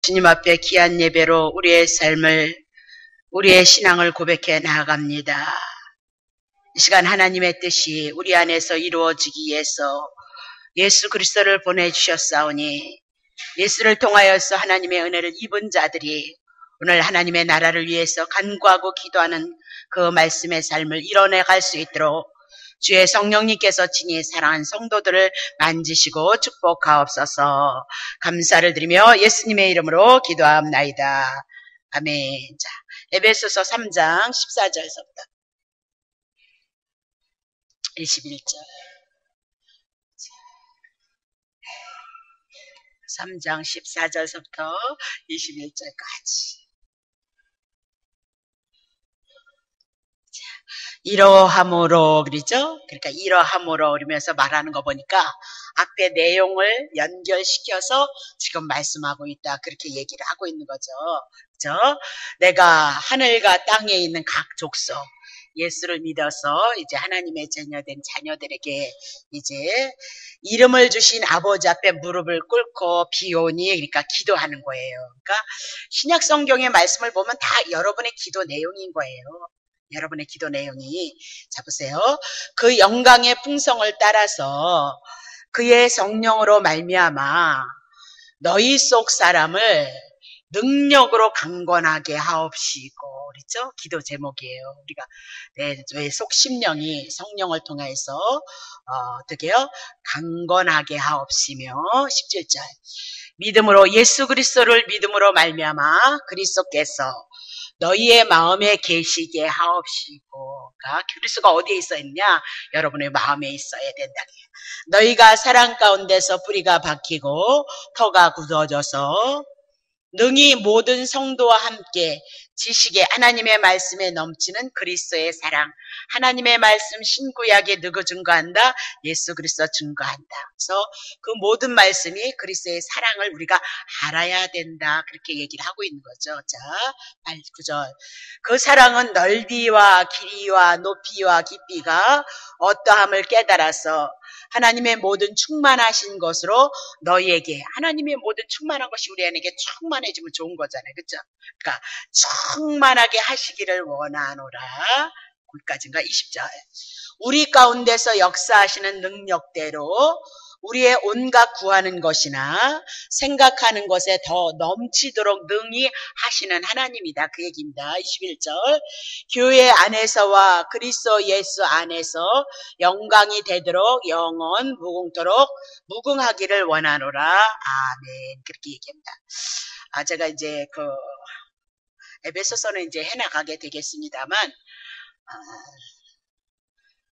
주님 앞에 귀한 예배로 우리의 삶을, 우리의 신앙을 고백해 나아갑니다. 이 시간 하나님의 뜻이 우리 안에서 이루어지기 위해서 예수 그리스도를 보내주셨사오니 예수를 통하여서 하나님의 은혜를 입은 자들이 오늘 하나님의 나라를 위해서 간구하고 기도하는 그 말씀의 삶을 이뤄내갈 수 있도록 주의 성령님께서 친히 사랑하는 성도들을 만지시고 축복하옵소서. 감사를 드리며 예수님의 이름으로 기도하옵나이다. 아멘. 자, 에베소서 3장 14절서부터 21절. 3장 14절서부터 21절까지. 이러함으로 그러죠? 그러니까 이러함으로 그러면서 말하는 거 보니까 앞에 내용을 연결시켜서 지금 말씀하고 있다. 그렇게 얘기를 하고 있는 거죠. 그죠? 내가 하늘과 땅에 있는 각 족속 예수를 믿어서 이제 하나님의 자녀된 자녀들에게 이제 이름을 주신 아버지 앞에 무릎을 꿇고 비오니 그러니까 기도하는 거예요. 그러니까 신약 성경의 말씀을 보면 다 여러분의 기도 내용인 거예요. 여러분의 기도 내용이. 자, 보세요. 그 영광의 풍성을 따라서 그의 성령으로 말미암아 너희 속 사람을 능력으로 강건하게 하옵시고, 그렇죠? 기도 제목이에요. 우리가 왜 속 심령이 성령을 통해서 어떻게요? 강건하게 하옵시며. 17절. 믿음으로 예수 그리스도를 믿음으로 말미암아 그리스도께서 너희의 마음에 계시게 하옵시고. 그리스도가 어디에 있어 있냐? 여러분의 마음에 있어야 된다. 너희가 사랑 가운데서 뿌리가 박히고 터가 굳어져서 능히 모든 성도와 함께 지식에 하나님의 말씀에 넘치는 그리스도의 사랑, 하나님의 말씀 신구약에 누구 증거한다? 예수 그리스도 증거한다. 그래서 그 모든 말씀이 그리스도의 사랑을 우리가 알아야 된다. 그렇게 얘기를 하고 있는 거죠. 자, 9절. 그 사랑은 넓이와 길이와 높이와 깊이가 어떠함을 깨달아서 하나님의 모든 충만하신 것으로 너희에게, 하나님의 모든 충만한 것이 우리에게 충만해지면 좋은 거잖아요. 그렇죠? 그러니까 충만하게 하시기를 원하노라. 거기까지인가? 20절. 우리 가운데서 역사하시는 능력대로 우리의 온갖 구하는 것이나 생각하는 것에 더 넘치도록 능히 하시는 하나님이다. 그 얘기입니다. 21절. 교회 안에서와 그리스도 예수 안에서 영광이 되도록 영원 무궁토록 무궁하기를 원하노라. 아멘. 그렇게 얘기합니다. 제가 이제 에베소서는 이제 해나가게 되겠습니다만,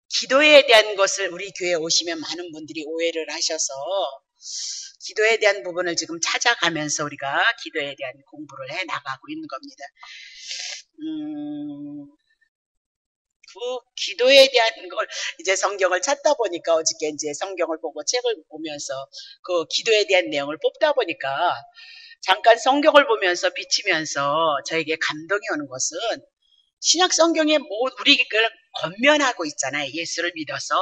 기도에 대한 것을 우리 교회에 오시면 많은 분들이 오해를 하셔서 기도에 대한 부분을 지금 찾아가면서 우리가 기도에 대한 공부를 해 나가고 있는 겁니다. 그 기도에 대한 걸 이제 성경을 찾다 보니까 어저께 이제 성경을 보고 책을 보면서 그 기도에 대한 내용을 뽑다 보니까 잠깐 성경을 보면서 비치면서 저에게 감동이 오는 것은 신약 성경에 우리를 권면하고 있잖아요. 예수를 믿어서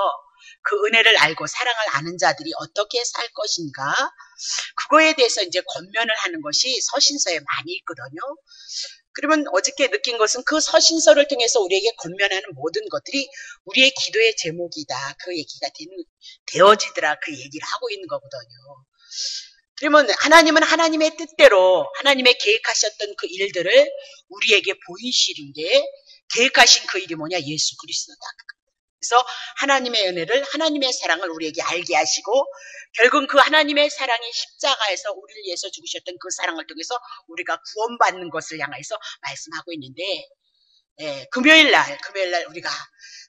그 은혜를 알고 사랑을 아는 자들이 어떻게 살 것인가? 그거에 대해서 이제 권면을 하는 것이 서신서에 많이 있거든요. 그러면 어저께 느낀 것은 그 서신서를 통해서 우리에게 권면하는 모든 것들이 우리의 기도의 제목이다. 그 얘기가 되어지더라. 그 얘기를 하고 있는 거거든요. 그러면 하나님은 하나님의 뜻대로 하나님의 계획하셨던 그 일들을 우리에게 보이시는 게 계획하신 그 일이 뭐냐? 예수 그리스도다. 그래서 하나님의 은혜를, 하나님의 사랑을 우리에게 알게 하시고 결국은 그 하나님의 사랑이 십자가에서 우리를 위해서 죽으셨던 그 사랑을 통해서 우리가 구원받는 것을 향해서 말씀하고 있는데, 금요일날 우리가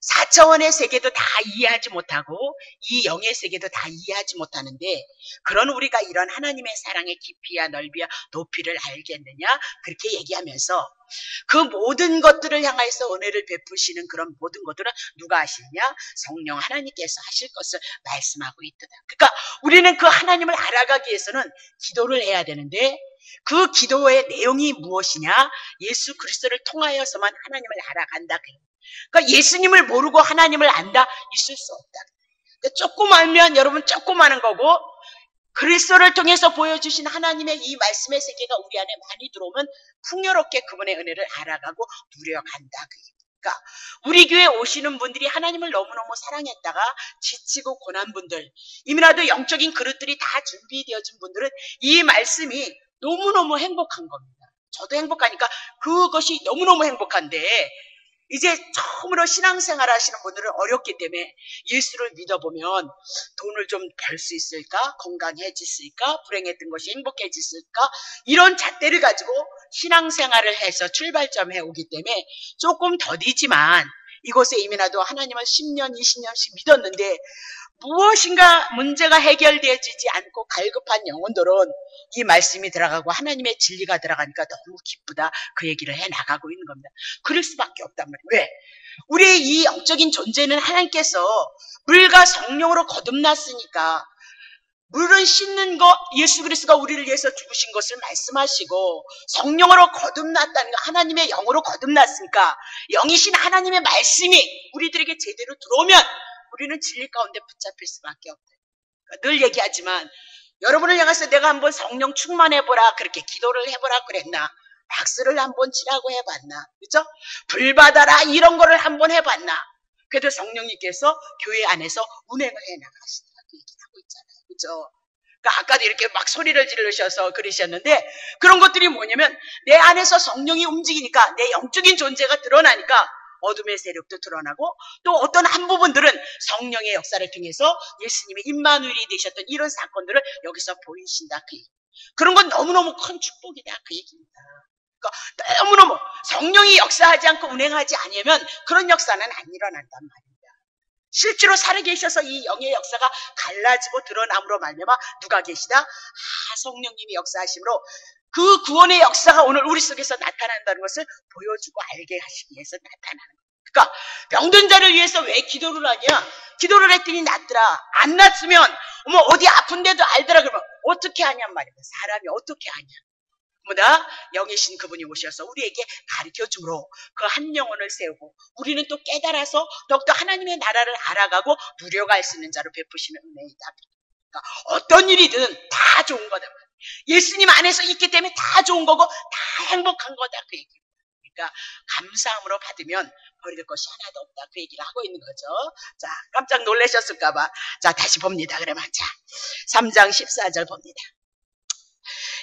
4차원의 세계도 다 이해하지 못하고 이 영의 세계도 다 이해하지 못하는데 그런 우리가 이런 하나님의 사랑의 깊이와 넓이와 높이를 알겠느냐? 그렇게 얘기하면서 그 모든 것들을 향해서 은혜를 베푸시는 그런 모든 것들은 누가 하시느냐? 성령 하나님께서 하실 것을 말씀하고 있다. 그러니까 우리는 그 하나님을 알아가기 위해서는 기도를 해야 되는데 그 기도의 내용이 무엇이냐? 예수 그리스도를 통하여서만 하나님을 알아간다. 그러니까 예수님을 모르고 하나님을 안다? 있을 수 없다. 그러니까 조금 알면 여러분 조금 아는 거고 그리스도를 통해서 보여주신 하나님의 이 말씀의 세계가 우리 안에 많이 들어오면 풍요롭게 그분의 은혜를 알아가고 누려간다. 그러니까 우리 교회에 오시는 분들이 하나님을 너무너무 사랑했다가 지치고 고난 분들, 이미라도 영적인 그릇들이 다 준비되어진 분들은 이 말씀이 너무너무 행복한 겁니다. 저도 행복하니까 그것이 너무너무 행복한데, 이제 처음으로 신앙생활 하시는 분들은 어렵기 때문에 예수를 믿어보면 돈을 좀 벌 수 있을까? 건강해질까? 불행했던 것이 행복해질까? 이런 잣대를 가지고 신앙생활을 해서 출발점에 오기 때문에 조금 더디지만, 이곳에 이미나도 하나님을 10년, 20년씩 믿었는데 무엇인가 문제가 해결되어지지 않고 갈급한 영혼들은 이 말씀이 들어가고 하나님의 진리가 들어가니까 너무 기쁘다, 그 얘기를 해나가고 있는 겁니다. 그럴 수밖에 없단 말이에요. 왜? 우리의 이 영적인 존재는 하나님께서 물과 성령으로 거듭났으니까, 물은 씻는 거, 예수 그리스도가 우리를 위해서 죽으신 것을 말씀하시고, 성령으로 거듭났다는 거, 하나님의 영으로 거듭났으니까 영이신 하나님의 말씀이 우리들에게 제대로 들어오면 우리는 진리 가운데 붙잡힐 수밖에 없다. 그러니까 늘 얘기하지만, 여러분을 향해서 내가 한번 성령 충만해보라, 그렇게 기도를 해보라 그랬나? 박수를 한번 치라고 해봤나? 그죠? 불 받아라, 이런 거를 한번 해봤나? 그래도 성령님께서 교회 안에서 운행을 해나가시다, 그 얘기를 하고 있잖아요. 그죠? 그러니까 아까도 이렇게 막 소리를 지르셔서 그러셨는데, 그런 것들이 뭐냐면 내 안에서 성령이 움직이니까, 내 영적인 존재가 드러나니까 어둠의 세력도 드러나고, 또 어떤 한 부분들은 성령의 역사를 통해서 예수님이 임마누엘이 되셨던 이런 사건들을 여기서 보이신다, 그 얘기. 그런 건 너무너무 큰 축복이다, 그 얘기입니다. 그러니까 너무너무 성령이 역사하지 않고 운행하지 않으면 그런 역사는 안 일어난단 말입니다. 실제로 살아계셔서 이 영의 역사가 갈라지고 드러남으로 말미암아 누가 계시다? 성령님이 역사하심으로 그 구원의 역사가 오늘 우리 속에서 나타난다는 것을 보여주고 알게 하시기 위해서 나타나는 거예요. 그러니까 병든 자를 위해서 왜 기도를 하냐? 기도를 했더니 낫더라. 안 낫으면 어디 아픈데도 알더라 그러면 어떻게 하냔 말입니다. 사람이 어떻게 하냐? 뭐다? 영이신 그분이 오셔서 우리에게 가르쳐주므로 그 한 영혼을 세우고, 우리는 또 깨달아서 더욱더 하나님의 나라를 알아가고 누려갈 수 있는 자로 베푸시는 은혜이다. 그러니까 어떤 일이든 다 좋은 거다. 예수님 안에서 있기 때문에 다 좋은 거고 다 행복한 거다, 그 얘기입니다. 그러니까 감사함으로 받으면 버릴 것이 하나도 없다, 그 얘기를 하고 있는 거죠. 자, 깜짝 놀라셨을까봐. 자, 다시 봅니다. 그러면 자, 3장 14절 봅니다.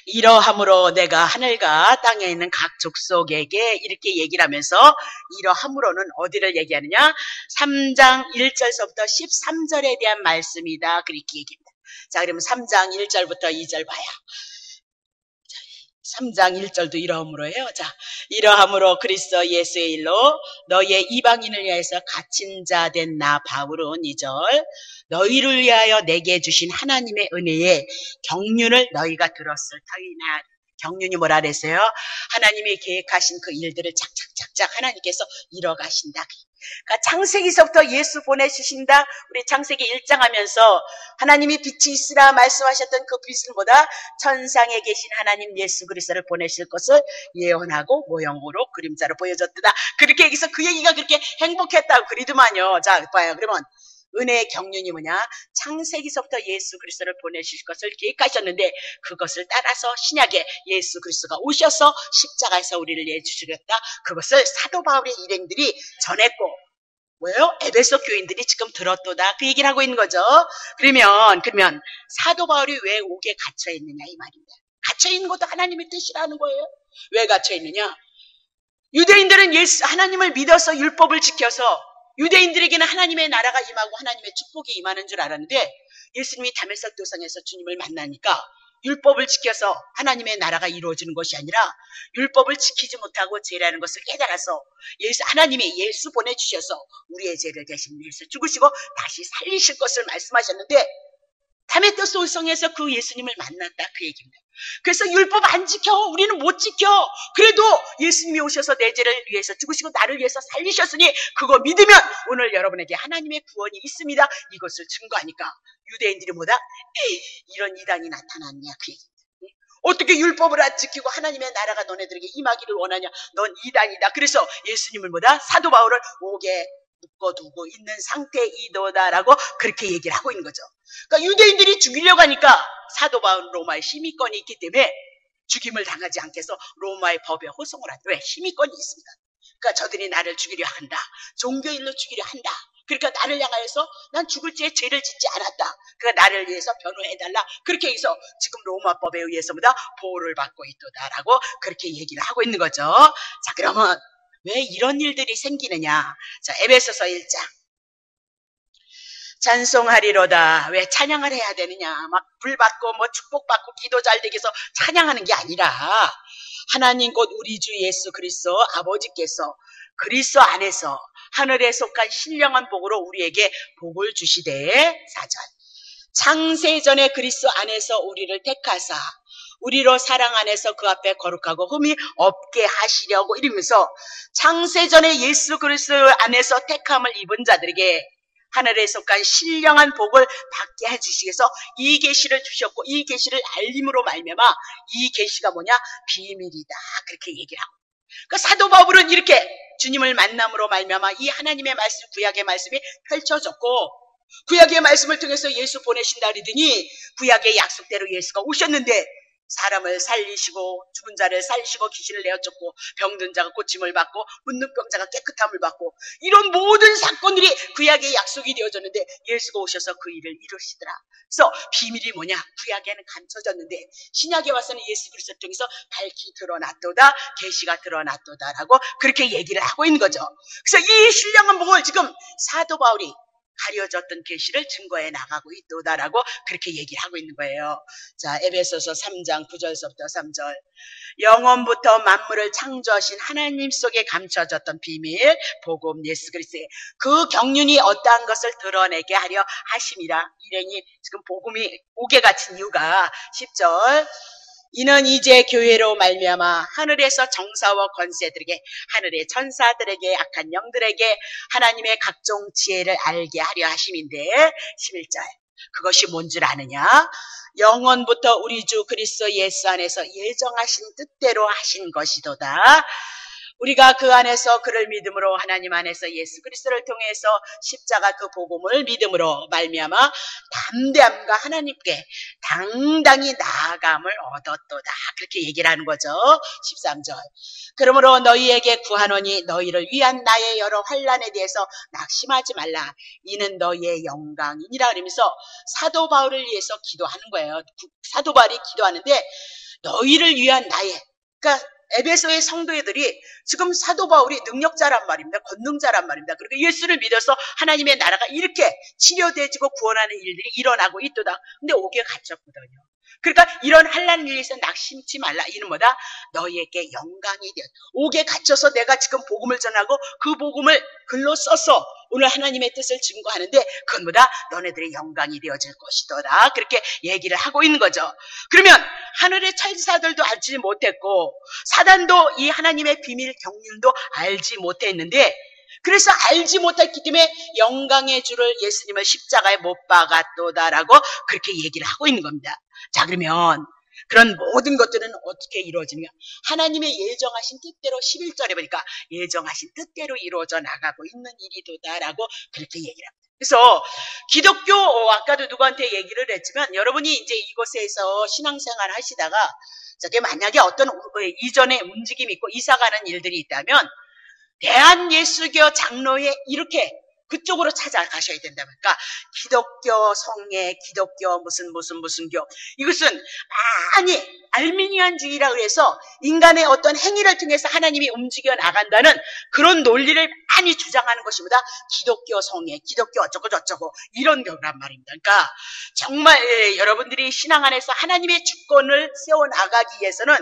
이러함으로 내가 하늘과 땅에 있는 각 족속에게, 이렇게 얘기를 하면서 이러함으로는 어디를 얘기하느냐? 3장 1절서부터 13절에 대한 말씀이다, 그렇게 얘기합니다. 자, 그러면 3장 1절부터 2절 봐요. 3장 1절도 이러함으로예요. 자, 이러함으로 그리스도 예수의 일로 너희의 이방인을 위해서 갇힌 자 된 나 바울은 2절, 너희를 위하여 내게 주신 하나님의 은혜의 경륜을 너희가 들었을 터이나. 경륜이 뭐라 그랬어요? 하나님이 계획하신 그 일들을 착착착착 하나님께서 이뤄가신다. 그러니까 창세기서부터 예수 보내주신다. 우리 창세기 1장 하면서 하나님이 빛이 있으라 말씀하셨던 그 빛을 보다 천상에 계신 하나님 예수 그리스도를 보내실 것을 예언하고 모형으로 그림자로 보여줬다. 그렇게 여기서 그 얘기가 그렇게 행복했다고 그리더만요. 자, 봐요. 그러면 은혜의 경륜이 뭐냐? 창세기서부터 예수 그리스도를 보내실 것을 계획하셨는데, 그것을 따라서 신약에 예수 그리스도가 오셔서 십자가에서 우리를 내주시겠다. 그것을 사도 바울의 일행들이 전했고, 뭐예요? 에베소 교인들이 지금 들었도다, 그 얘기를 하고 있는 거죠. 그러면 사도 바울이 왜 옥에 갇혀 있느냐, 이 말입니다. 갇혀 있는 것도 하나님의 뜻이라는 거예요. 왜 갇혀 있느냐? 유대인들은 하나님을 믿어서 율법을 지켜서 유대인들에게는 하나님의 나라가 임하고 하나님의 축복이 임하는 줄 알았는데, 예수님이 다메섹 도상에서 주님을 만나니까 율법을 지켜서 하나님의 나라가 이루어지는 것이 아니라 율법을 지키지 못하고 죄라는 것을 깨달아서 하나님이 예수 보내주셔서 우리의 죄를 대신 위해서 죽으시고 다시 살리실 것을 말씀하셨는데, 다메섹 도성에서 그 예수님을 만났다, 그 얘기입니다. 그래서 율법 안 지켜, 우리는 못 지켜. 그래도 예수님이 오셔서 내 죄를 위해서 죽으시고 나를 위해서 살리셨으니 그거 믿으면 오늘 여러분에게 하나님의 구원이 있습니다. 이것을 증거하니까 유대인들이 뭐다? 이런 이단이 나타났냐, 그 얘기입니다. 어떻게 율법을 안 지키고 하나님의 나라가 너네들에게 임하기를 원하냐? 넌 이단이다. 그래서 예수님을 뭐다? 사도 바울을 옥에 묶어두고 있는 상태이도다라고 그렇게 얘기를 하고 있는 거죠. 그러니까 유대인들이 죽이려고 하니까 사도 바울은 로마의 심의권이 있기 때문에 죽임을 당하지 않게 해서 로마의 법에 호송을 한다. 왜? 심의권이 있습니다. 그러니까 저들이 나를 죽이려 한다. 종교인으로 죽이려 한다. 그러니까 나를 향하여서 난 죽을 죄 죄를 짓지 않았다. 그러니까 나를 위해서 변호해달라. 그렇게 해서 지금 로마법에 의해서보다 보호를 받고 있도다라고 그렇게 얘기를 하고 있는 거죠. 자, 그러면 왜 이런 일들이 생기느냐. 자, 에베소서 1장. 찬송하리로다. 왜 찬양을 해야 되느냐. 막 불받고 뭐 축복받고 기도 잘 되게 해서 찬양하는 게 아니라 하나님 곧 우리 주 예수 그리스도 아버지께서 그리스도 안에서 하늘에 속한 신령한 복으로 우리에게 복을 주시되 4절. 창세전에 그리스도 안에서 우리를 택하사 우리로 사랑 안에서 그 앞에 거룩하고 흠이 없게 하시려고 이러면서 창세전에 예수 그리스도 안에서 택함을 입은 자들에게 하늘에 속한 신령한 복을 받게 해주시기 위해서 이 계시를 주셨고 이 계시를 알림으로 말미암아 이 계시가 뭐냐? 비밀이다. 그렇게 얘기를 하고. 그러니까 사도 바울은 이렇게 주님을 만남으로 말미암아 이 하나님의 말씀, 구약의 말씀이 펼쳐졌고 구약의 말씀을 통해서 예수 보내신다 그러더니 구약의 약속대로 예수가 오셨는데 사람을 살리시고 죽은 자를 살리시고 귀신을 내어쫓고 병든 자가 고침을 받고 묻는 병자가 깨끗함을 받고 이런 모든 사건들이 구약의 약속이 되어졌는데 예수가 오셔서 그 일을 이루시더라. 그래서 비밀이 뭐냐? 구약에는 감춰졌는데 신약에 와서는 예수 그리스도 통해서 밝히 드러났도다. 계시가 드러났도다라고 그렇게 얘기를 하고 있는 거죠. 그래서 이 신령한 복을 지금 사도 바울이 가려졌던 계시를 증거해 나가고 있도다라고 그렇게 얘기를 하고 있는 거예요. 자, 에베소서 3장 9절서부터 3절. 영원부터 만물을 창조하신 하나님 속에 감춰졌던 비밀, 복음 예수 그리스도의 그 경륜이 어떠한 것을 드러내게 하려 하심이라. 일행이 지금 복음이 옥에 갇힌 이유가 10절. 이는 이제 교회로 말미암아 하늘에서 정사와 권세들에게 하늘의 천사들에게 악한 영들에게 하나님의 각종 지혜를 알게 하려 하심인데 11절 그것이 뭔 줄 아느냐? 영원부터 우리 주 그리스도 예수 안에서 예정하신 뜻대로 하신 것이도다. 우리가 그 안에서 그를 믿음으로 하나님 안에서 예수 그리스도를 통해서 십자가 그 복음을 믿음으로 말미암아 담대함과 하나님께 당당히 나아감을 얻었도다. 그렇게 얘기를 하는 거죠. 13절. 그러므로 너희에게 구하노니 너희를 위한 나의 여러 환난에 대해서 낙심하지 말라. 이는 너희의 영광이니라. 그러면서 사도 바울을 위해서 기도하는 거예요. 사도 바울이 기도하는데 너희를 위한 나의, 그러니까 에베소의 성도들이 지금 사도 바울이 능력자란 말입니다. 권능자란 말입니다. 그리고 예수를 믿어서 하나님의 나라가 이렇게 치료되지고 구원하는 일들이 일어나고 있도다. 근데 옥에 갇혔거든요. 그러니까 이런 한란 일에서 낙심치 말라. 이는 뭐다? 너희에게 영광이 되어. 옥에 갇혀서 내가 지금 복음을 전하고 그 복음을 글로 써서 오늘 하나님의 뜻을 증거하는데 그건 뭐다? 너네들의 영광이 되어질 것이더라. 그렇게 얘기를 하고 있는 거죠. 그러면 하늘의 천사들도 알지 못했고 사단도 이 하나님의 비밀 경륜도 알지 못했는데 그래서 알지 못했기 때문에 영광의 주를 예수님을 십자가에 못 박았도다라고 그렇게 얘기를 하고 있는 겁니다. 자, 그러면 그런 모든 것들은 어떻게 이루어지느냐? 하나님의 예정하신 뜻대로 11절에 보니까 예정하신 뜻대로 이루어져 나가고 있는 일이도다라고 그렇게 얘기를 합니다. 그래서 기독교, 아까도 누구한테 얘기를 했지만 여러분이 이제 이곳에서 신앙생활 하시다가 저게 만약에 어떤 이전에 움직임이 있고 이사가는 일들이 있다면 대한예수교 장로회 이렇게 그쪽으로 찾아가셔야 된다면, 그러니까 기독교 성례, 기독교 무슨 교, 이것은 많이 알미니안주의라 그래서 인간의 어떤 행위를 통해서 하나님이 움직여 나간다는 그런 논리를 많이 주장하는 것입니다. 기독교 성례, 기독교 어쩌고 저쩌고 이런 거란 말입니다. 그러니까 정말 여러분들이 신앙 안에서 하나님의 주권을 세워나가기 위해서는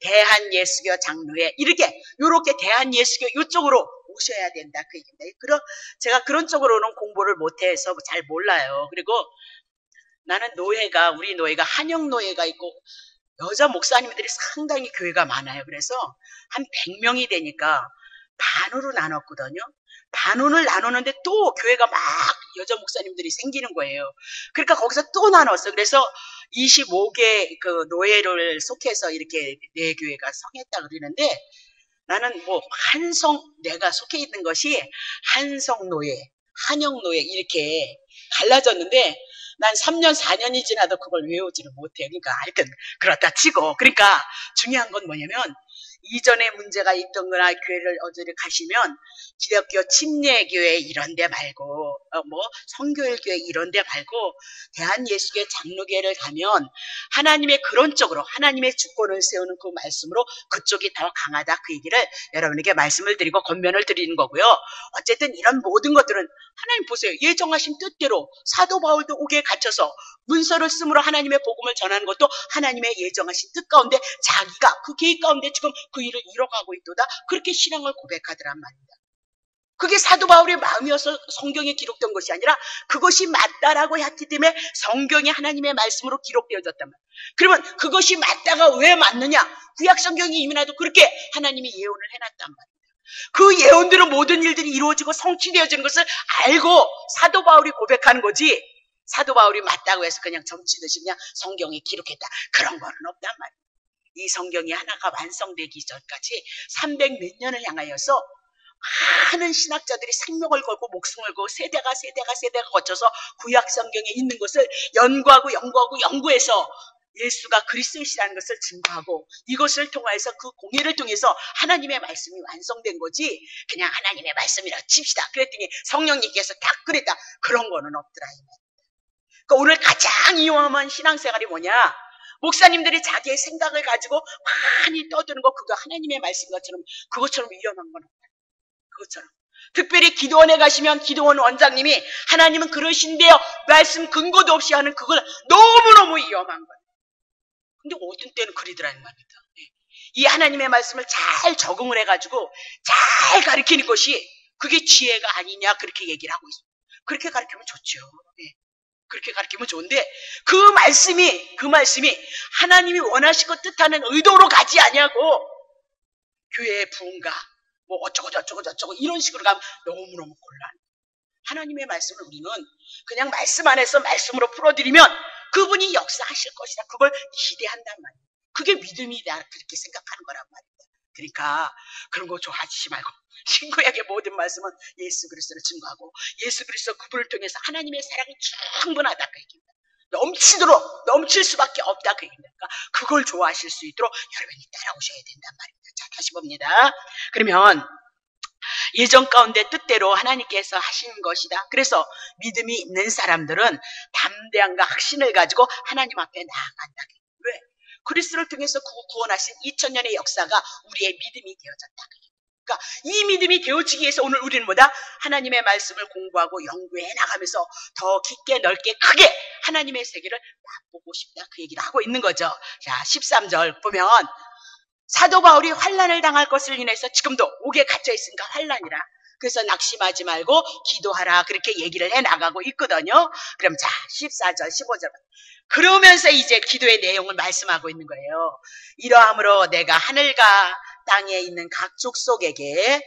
대한예수교 장로회 이렇게 대한예수교 이쪽으로 오셔야 된다 그 얘기입니다. 제가 그런 쪽으로는 공부를 못해서 잘 몰라요. 그리고 나는 우리 노예가 한영 노예가 있고 여자 목사님들이 상당히 교회가 많아요. 그래서 한 100명이 되니까 반으로 나눴거든요. 반원을 나누는데 또 교회가 막 여자 목사님들이 생기는 거예요. 그러니까 거기서 또 나눴어요. 그래서 25개 그 노예를 속해서 이렇게 내 교회가 성했다 그러는데 나는 뭐 내가 속해 있는 것이 한성노예, 한영노예 이렇게 갈라졌는데 난 3년, 4년이 지나도 그걸 외우지를 못해. 그러니까 하여튼 그렇다 치고. 그러니까 중요한 건 뭐냐면 이전에 문제가 있던 거나 교회를 어디를 가시면 기독교 침례교회 이런 데 말고 성교일교회 이런 데 말고 대한예수교회 장로교회를 가면 하나님의 그런 쪽으로 하나님의 주권을 세우는 그 말씀으로 그쪽이 더 강하다 그 얘기를 여러분에게 말씀을 드리고 권면을 드리는 거고요. 어쨌든 이런 모든 것들은 하나님 보세요. 예정하신 뜻대로 사도 바울도 옥에 갇혀서 문서를 쓰므로 하나님의 복음을 전하는 것도 하나님의 예정하신 뜻 가운데 자기가 그 계획 가운데 지금 그 일을 이뤄가고 있도다. 그렇게 신앙을 고백하더란 말입니다. 그게 사도 바울의 마음이어서 성경에 기록된 것이 아니라 그것이 맞다라고 했기 때문에 성경이 하나님의 말씀으로 기록되어졌단 말이에요. 그러면 그것이 맞다가 왜 맞느냐? 구약 성경이 이미나도 그렇게 하나님이 예언을 해놨단 말이에요. 그 예언들은 모든 일들이 이루어지고 성취되어지는 것을 알고 사도 바울이 고백하는 거지 사도 바울이 맞다고 해서 그냥 점치듯이 그냥 성경에 기록했다. 그런 거는 없단 말이에요. 이 성경이 하나가 완성되기 전까지 300 몇 년을 향하여서 많은 신학자들이 생명을 걸고 목숨을 걸고 세대가 거쳐서 구약 성경에 있는 것을 연구해서 예수가 그리스도이시라는 것을 증거하고 이것을 통해서 그 공예를 통해서 하나님의 말씀이 완성된 거지 그냥 하나님의 말씀이라 칩시다. 그랬더니 성령님께서 딱 그랬다. 그런 거는 없더라. 그러니까 오늘 가장 위험한 신앙생활이 뭐냐? 목사님들이 자기의 생각을 가지고 많이 떠드는 거 그거 하나님의 말씀인 것처럼 그것처럼 위험한 건 없다. 그것처럼 특별히 기도원에 가시면 기도원 원장님이 하나님은 그러신데요 말씀 근거도 없이 하는 그걸 너무너무 위험한 거예요. 근데 어떤 때는 그리더라는 말입니다. 이 하나님의 말씀을 잘 적응을 해가지고 잘 가르치는 것이 그게 지혜가 아니냐 그렇게 얘기를 하고 있어요. 그렇게 가르치면 좋죠. 그렇게 가르치면 좋은데 그 말씀이 하나님이 원하시고 뜻하는 의도로 가지 아니하고 교회의 부흥가 뭐 어쩌고 저쩌고 이런 식으로 가면 너무너무 곤란해. 하나님의 말씀을 우리는 그냥 말씀 안에서 말씀으로 풀어드리면 그분이 역사하실 것이다. 그걸 기대한단 말이에요. 그게 믿음이다. 그렇게 생각하는 거란 말입니다. 그러니까 그런 거 좋아하시지 말고 신구약의 모든 말씀은 예수 그리스도를 증거하고 예수 그리스도 그분을 통해서 하나님의 사랑이 충분하다 그 얘기입니다. 넘칠 수밖에 없다 그 얘기입니다. 그러니까 그걸 좋아하실 수 있도록 여러분이 따라오셔야 된단 말입니다. 자, 다시 봅니다. 그러면 예정 가운데 뜻대로 하나님께서 하신 것이다. 그래서 믿음이 있는 사람들은 담대함과 확신을 가지고 하나님 앞에 나아간다. 왜? 그리스도를 통해서 구원하신 2000년의 역사가 우리의 믿음이 되어졌다. 그러니까 이 믿음이 되어지기 위해서 오늘 우리는 뭐다? 하나님의 말씀을 공부하고 연구해 나가면서 더 깊게 넓게 크게 하나님의 세계를 맛보고 싶다. 그 얘기를 하고 있는 거죠. 자, 13절 보면 사도 바울이 환난을 당할 것을 인해서 지금도 옥에 갇혀 있으니까 환난이라. 그래서 낙심하지 말고 기도하라. 그렇게 얘기를 해 나가고 있거든요. 그럼 자, 14절, 15절. 그러면서 이제 기도의 내용을 말씀하고 있는 거예요. 이러함으로 내가 하늘과 땅에 있는 각 족속에게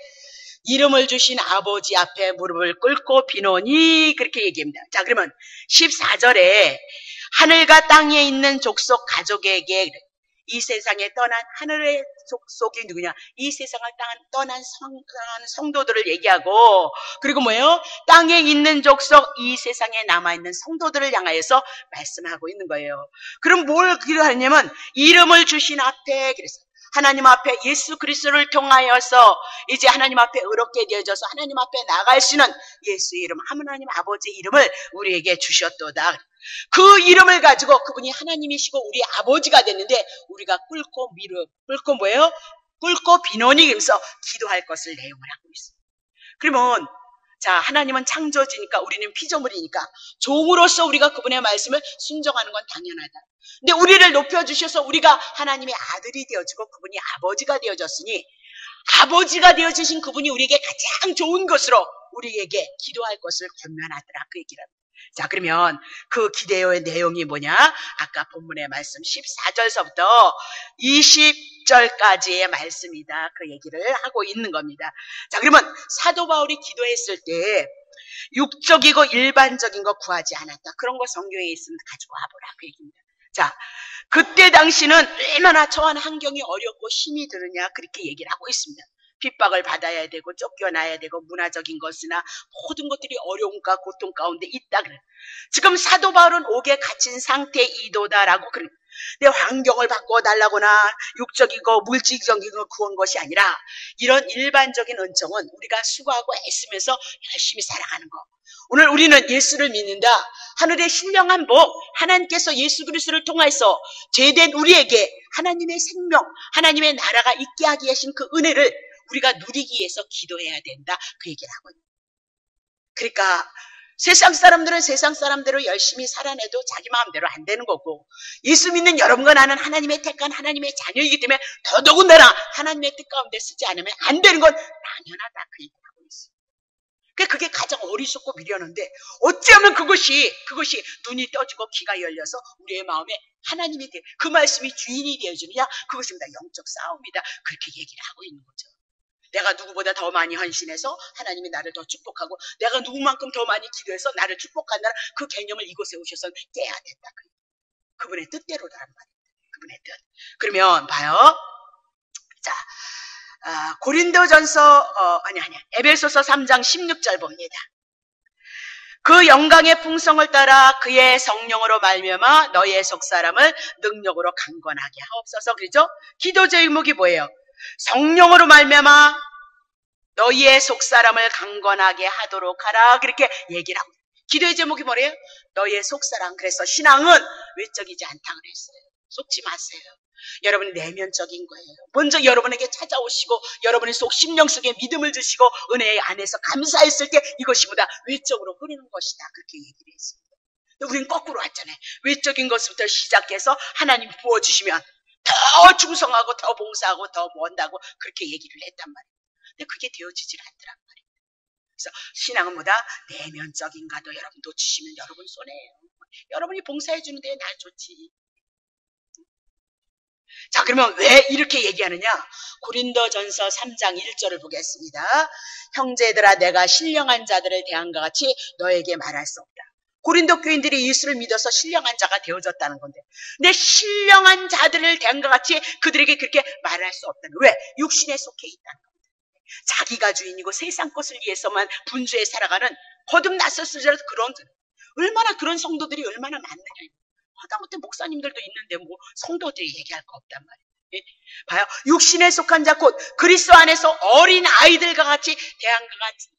이름을 주신 아버지 앞에 무릎을 꿇고 비노니 그렇게 얘기합니다. 자, 그러면 14절에 하늘과 땅에 있는 족속 가족에게 이 세상에 떠난 하늘의 족속이 누구냐? 이 세상을 떠난 성도들을 얘기하고 그리고 뭐예요? 땅에 있는 족속 이 세상에 남아있는 성도들을 향하여서 말씀하고 있는 거예요. 그럼 뭘 기도하냐면 이름을 주신 앞에 그래서 하나님 앞에 예수 그리스도를 통하여서 이제 하나님 앞에 의롭게 되어져서 하나님 앞에 나갈 수 있는 예수의 이름 하나님 아버지의 이름을 우리에게 주셨도다. 그 이름을 가지고 그분이 하나님이시고 우리 아버지가 됐는데 우리가 꿇고 뭐예요? 꿇고 비노니면서 기도할 것을 내용을 하고 있습니다. 그러면 자, 하나님은 창조주니까 우리는 피조물이니까 종으로서 우리가 그분의 말씀을 순종하는 건 당연하다. 근데 우리를 높여주셔서 우리가 하나님의 아들이 되어지고 그분이 아버지가 되어졌으니 아버지가 되어주신 그분이 우리에게 가장 좋은 것으로 우리에게 기도할 것을 권면하더라 그 얘기를 합니다. 자, 그러면 그 기도의 내용이 뭐냐? 아까 본문의 말씀 14절서부터 20절까지의 말씀이다. 그 얘기를 하고 있는 겁니다. 자, 그러면 사도 바울이 기도했을 때 육적이고 일반적인 거 구하지 않았다. 그런 거 성경에 있으면 가지고 와보라 그 얘기입니다. 자, 그때 당시는 얼마나 처한 환경이 어렵고 힘이 드느냐 그렇게 얘기를 하고 있습니다. 핍박을 받아야 되고 쫓겨나야 되고 문화적인 것이나 모든 것들이 어려움과 고통 가운데 있다 그래. 지금 사도 바울은 옥에 갇힌 상태이도다라고 그래. 내 환경을 바꿔달라거나 육적인 거 물질적인 거 그런 것이 아니라 이런 일반적인 은총은 우리가 수고하고 애쓰면서 열심히 살아가는 거. 오늘 우리는 예수를 믿는다. 하늘의 신령한 복, 하나님께서 예수 그리스도를 통해서 죄된 우리에게 하나님의 생명, 하나님의 나라가 있게 하게 하신 그 은혜를 우리가 누리기 위해서 기도해야 된다. 그 얘기를 하고 있는 거예요. 그러니까 세상 사람들은 세상 사람대로 열심히 살아내도 자기 마음대로 안 되는 거고, 예수 믿는 여러분과 나는 하나님의 택한 하나님의 자녀이기 때문에 더더군다나 하나님의 뜻 가운데 쓰지 않으면 안 되는 건 당연하다. 그 얘기를 하고 있어요. 그게 가장 어리석고 미련한데 어찌하면 그것이 눈이 떠지고 귀가 열려서 우리의 마음에 하나님이 그 말씀이 주인이 되어주느냐, 그것입니다. 영적 싸움이다. 그렇게 얘기를 하고 있는 거죠. 내가 누구보다 더 많이 헌신해서 하나님이 나를 더 축복하고 내가 누구만큼 더 많이 기도해서 나를 축복한다는 그 개념을 이곳에 오셔서 깨야 된다. 그분의 뜻대로라는 말입니다. 그분의 뜻. 그러면 봐요. 자, 고린도전서 에베소서 3장 16절 봅니다. 그 영광의 풍성을 따라 그의 성령으로 말미암아 너희의 속사람을 능력으로 강건하게 하옵소서. 그렇죠? 기도 제목이 뭐예요? 성령으로 말미암아 너희의 속사람을 강건하게 하도록 하라. 그렇게 얘기를 하고, 기도의 제목이 뭐래요? 너희의 속사람. 그래서 신앙은 외적이지 않다고 그랬어요. 속지 마세요. 여러분이 내면적인 거예요. 먼저 여러분에게 찾아오시고 여러분의 속 심령 속에 믿음을 주시고 은혜 안에서 감사했을 때 이것이 보다 외적으로 흐르는 것이다. 그렇게 얘기를 했습니다. 우리는 거꾸로 왔잖아요. 외적인 것부터 시작해서 하나님 부어주시면 더 충성하고 더 봉사하고 더 뭔다고 그렇게 얘기를 했단 말이에요. 근데 그게 되어지질 않더란 말이에요. 그래서 신앙은 뭐다? 내면적인가도 여러분 놓치시면 여러분 손해예요. 여러분이 봉사해 주는데 날 좋지. 자, 그러면 왜 이렇게 얘기하느냐? 고린도전서 3장 1절을 보겠습니다. 형제들아, 내가 신령한 자들을 대한 것 같이 너에게 말할 수 없다. 고린도 교인들이 예수를 믿어서 신령한 자가 되어졌다는 건데, 근데 신령한 자들을 대한 것 같이 그들에게 그렇게 말할 수 없다는 거예요. 왜? 육신에 속해 있다는 겁니다. 자기가 주인이고 세상 것을 위해서만 분주해 살아가는 거듭났었을지라도 얼마나 그런 성도들이 얼마나 많느냐. 하다못해 목사님들도 있는데 뭐 성도들이 얘기할 거 없단 말이에요. 예? 봐요. 육신에 속한 자 곧 그리스도 안에서 어린 아이들과 같이 대한 것 같이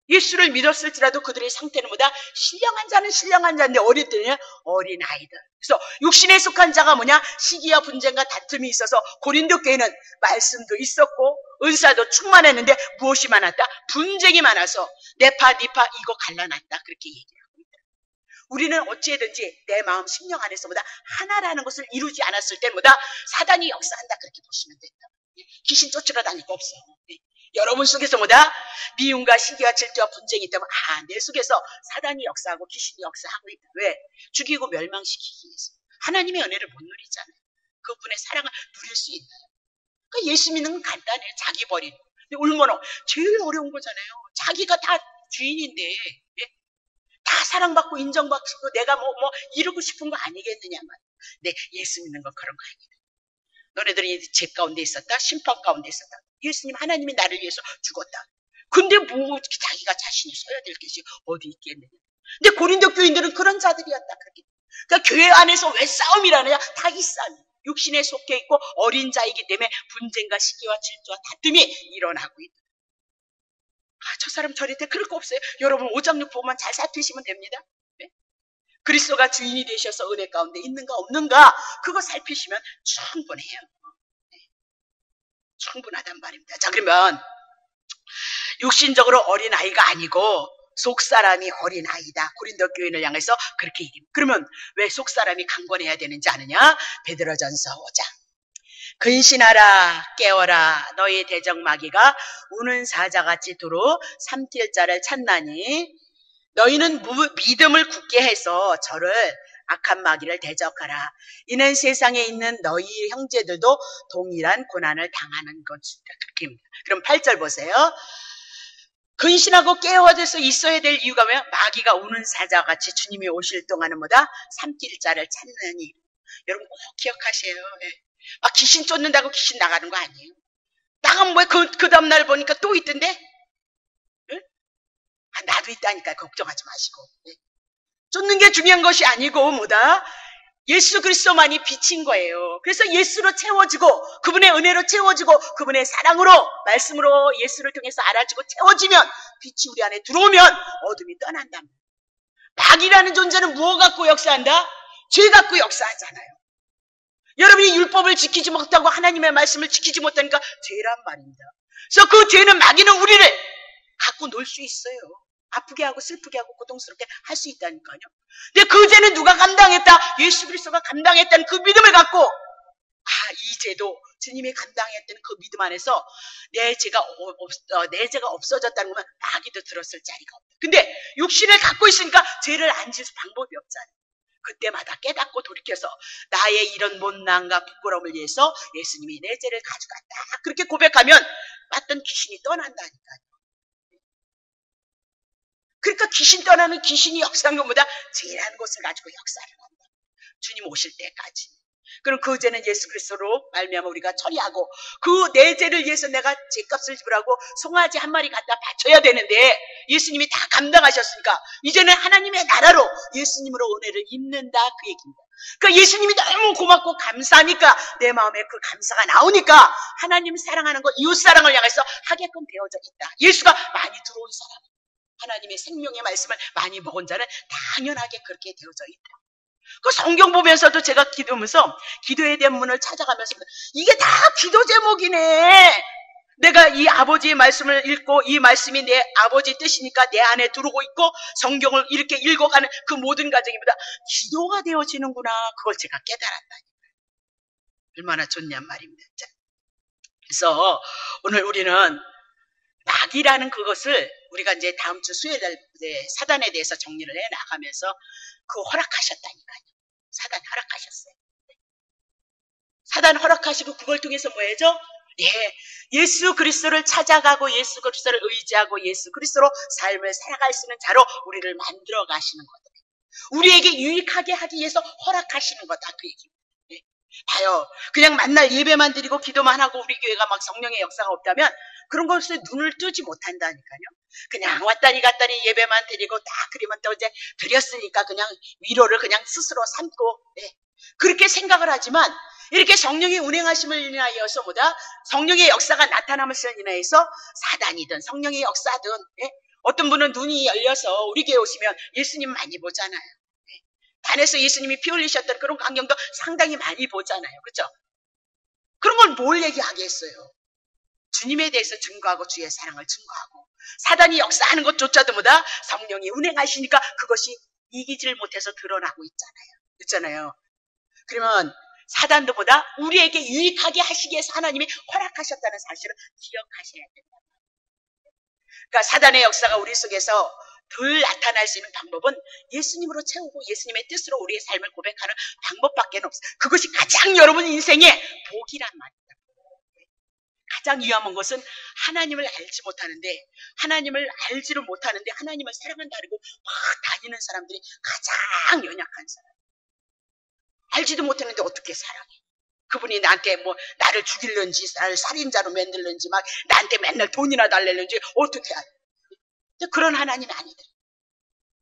예수를 믿었을지라도 그들의 상태는 뭐다? 신령한 자는 신령한 자인데 어릴 때는 어린 아이들. 그래서 육신에 속한 자가 뭐냐? 시기와 분쟁과 다툼이 있어서 고린도 교회는 말씀도 있었고 은사도 충만했는데 무엇이 많았다? 분쟁이 많아서 네파 니파 이거 갈라놨다. 그렇게 얘기해요. 우리는 어찌해든지 내 마음 심령 안에서보다 하나라는 것을 이루지 않았을 때 뭐다? 사단이 역사한다. 그렇게 보시면 된다. 귀신 쫓으러 다닐 거 없어. 여러분 속에서 뭐다? 미움과 시기와 질투와 분쟁이 있다면 내 속에서 사단이 역사하고 귀신이 역사하고 있다. 왜? 죽이고 멸망시키기 위해서. 하나님의 은혜를 못 누리잖아요. 그분의 사랑을 누릴 수 있나요? 그러니까 예수 믿는 건 간단해요. 자기 버리는. 근데 얼마나 제일 어려운 거잖아요. 자기가 다 주인인데 다 사랑받고 인정받고 내가 뭐 이루고 싶은 거 아니겠느냐 말이야. 근데 예수 믿는 건 그런 거 아니다. 너네들이 죄 가운데 있었다. 심판 가운데 있었다. 예수님 하나님이 나를 위해서 죽었다. 근데 뭐 자기가 자신이 써야 될 것이 어디 있겠느냐. 근데 고린도 교인들은 그런 자들이었다. 그러니까 교회 안에서 왜 싸움이라느냐. 다 이 싸움. 육신에 속해 있고 어린 자이기 때문에 분쟁과 시기와 질투와 다툼이 일어나고 있다. 저 사람 저럴 때 그럴 거 없어요. 여러분 5장 6보만 잘 살피시면 됩니다. 네? 그리스도가 주인이 되셔서 은혜 가운데 있는가 없는가 그거 살피시면 충분해요. 네. 충분하단 말입니다. 자, 그러면 육신적으로 어린아이가 아니고 속사람이 어린아이다. 고린도 교인을 향해서 그렇게 얘기합니다. 그러면 왜 속사람이 강건해야 되는지 아느냐? 베드로전서 5장. 근신하라 깨어라 너희 대적마귀가 우는 사자같이 두루 삼킬 자를 찾나니 너희는 믿음을 굳게 해서 저를 악한 마귀를 대적하라. 이는 세상에 있는 너희 형제들도 동일한 고난을 당하는 것이다. 그렇게. 그럼 8절 보세요. 근신하고 깨어져서 있어야 될 이유가 뭐야? 마귀가 우는 사자같이 주님이 오실 동안은 뭐다? 삼킬 자를 찾느니. 여러분 꼭 기억하세요. 막 귀신 쫓는다고 귀신 나가는 거 아니에요. 나가면 뭐 그 다음날 보니까 또 있던데? 응? 아, 나도 있다니까 걱정하지 마시고. 쫓는 게 중요한 것이 아니고 뭐다? 예수 그리스도만이 빛인 거예요. 그래서 예수로 채워지고 그분의 은혜로 채워지고 그분의 사랑으로 말씀으로 예수를 통해서 알아지고 채워지면 빛이 우리 안에 들어오면 어둠이 떠난다. 마귀라는 존재는 무엇 갖고 역사한다? 죄 갖고 역사하잖아요. 여러분이 율법을 지키지 못하고 하나님의 말씀을 지키지 못하니까 죄란 말입니다. 그래서 그 죄는 마귀는 우리를 갖고 놀 수 있어요. 아프게 하고 슬프게 하고 고통스럽게 할 수 있다니까요. 근데 그 죄는 누가 감당했다? 예수 그리스도가 감당했다는 그 믿음을 갖고 이 죄도 주님이 감당했다는 그 믿음 안에서 내 죄가 없어졌다는 것만 마귀도 들었을 자리가 없다. 근데 육신을 갖고 있으니까 죄를 안 지을 방법이 없잖아요. 그때마다 깨닫고 돌이켜서 나의 이런 못난과 부끄러움을 위해서 예수님이 내 죄를 가져갔다. 그렇게 고백하면 맞던 귀신이 떠난다니까요. 그러니까 귀신 떠나는 귀신이 역사한 것보다 죄라는 것을 가지고 역사를 한다. 주님 오실 때까지. 그럼 그 죄는 예수 그리스도로 말미암아 우리가 처리하고 그 내 죄를 위해서 내가 죄값을 지불하고 송아지 한 마리 갖다 바쳐야 되는데 예수님이 다 감당하셨으니까 이제는 하나님의 나라로 예수님으로 은혜를 입는다 그 얘기입니다. 그러니까 예수님이 너무 고맙고 감사하니까 내 마음에 그 감사가 나오니까 하나님 사랑하는 거 이웃 사랑을 향해서 하게끔 되어져 있다. 예수가 많이 들어온 사람, 하나님의 생명의 말씀을 많이 먹은 자는 당연하게 그렇게 되어져 있다. 그 성경 보면서도 제가 기도하면서 기도에 대한 문을 찾아가면서 이게 다 기도 제목이네. 내가 이 아버지의 말씀을 읽고 이 말씀이 내 아버지의 뜻이니까 내 안에 들어오고 있고 성경을 이렇게 읽어가는 그 모든 과정이보다 기도가 되어지는구나. 그걸 제가 깨달았다니까요. 얼마나 좋냔 말입니다. 그래서 오늘 우리는 낙이라는 그것을 우리가 이제 다음 주 수요일 사단에 대해서 정리를 해 나가면서 그 허락하셨다니까요. 사단 허락하셨어요. 사단 허락하시고 그걸 통해서 뭐예요? 예수 그리스도를 찾아가고 예수 그리스도를 의지하고 예수 그리스도로 삶을 살아갈 수 있는 자로 우리를 만들어 가시는 거다. 우리에게 유익하게 하기 위해서 허락하시는 거다. 그 얘기입니다. 봐요. 그냥 만날 예배만 드리고 기도만 하고 우리 교회가 막 성령의 역사가 없다면 그런 것을 눈을 뜨지 못한다니까요. 그냥 왔다리 갔다리 예배만 드리고 딱 그리면 또 이제 드렸으니까 그냥 위로를 그냥 스스로 삼고 그렇게 생각을 하지만 이렇게 성령의 운행하심을 인하여서 성령의 역사가 나타남을 인하여서 사단이든 성령의 역사든 어떤 분은 눈이 열려서 우리 교회 오시면 예수님 많이 보잖아요. 단에서 예수님이 피 흘리셨던 그런 광경도 상당히 많이 보잖아요. 그렇죠? 그런 걸 뭘 얘기하겠어요? 주님에 대해서 증거하고 주의 사랑을 증거하고 사단이 역사하는 것조차도 성령이 운행하시니까 그것이 이기지를 못해서 드러나고 있잖아요. 그러면 사단도 우리에게 유익하게 하시기 위해서 하나님이 허락하셨다는 사실을 기억하셔야 된다. 그러니까 사단의 역사가 우리 속에서 덜 나타날 수 있는 방법은 예수님으로 채우고 예수님의 뜻으로 우리의 삶을 고백하는 방법밖에 없어요. 그것이 가장 여러분 인생의 복이란 말입니다. 가장 위험한 것은 하나님을 알지 못하는데 하나님을 알지를 못하는데 하나님을 사랑한다고 막 다니는 사람들이 가장 연약한 사람. 알지도 못했는데 어떻게 사랑해? 그분이 나한테 나를 죽일는지 나를 살인자로 만들는지 막 나한테 맨날 돈이나 달래는지 어떻게 알아? 그런 하나님이 아니다.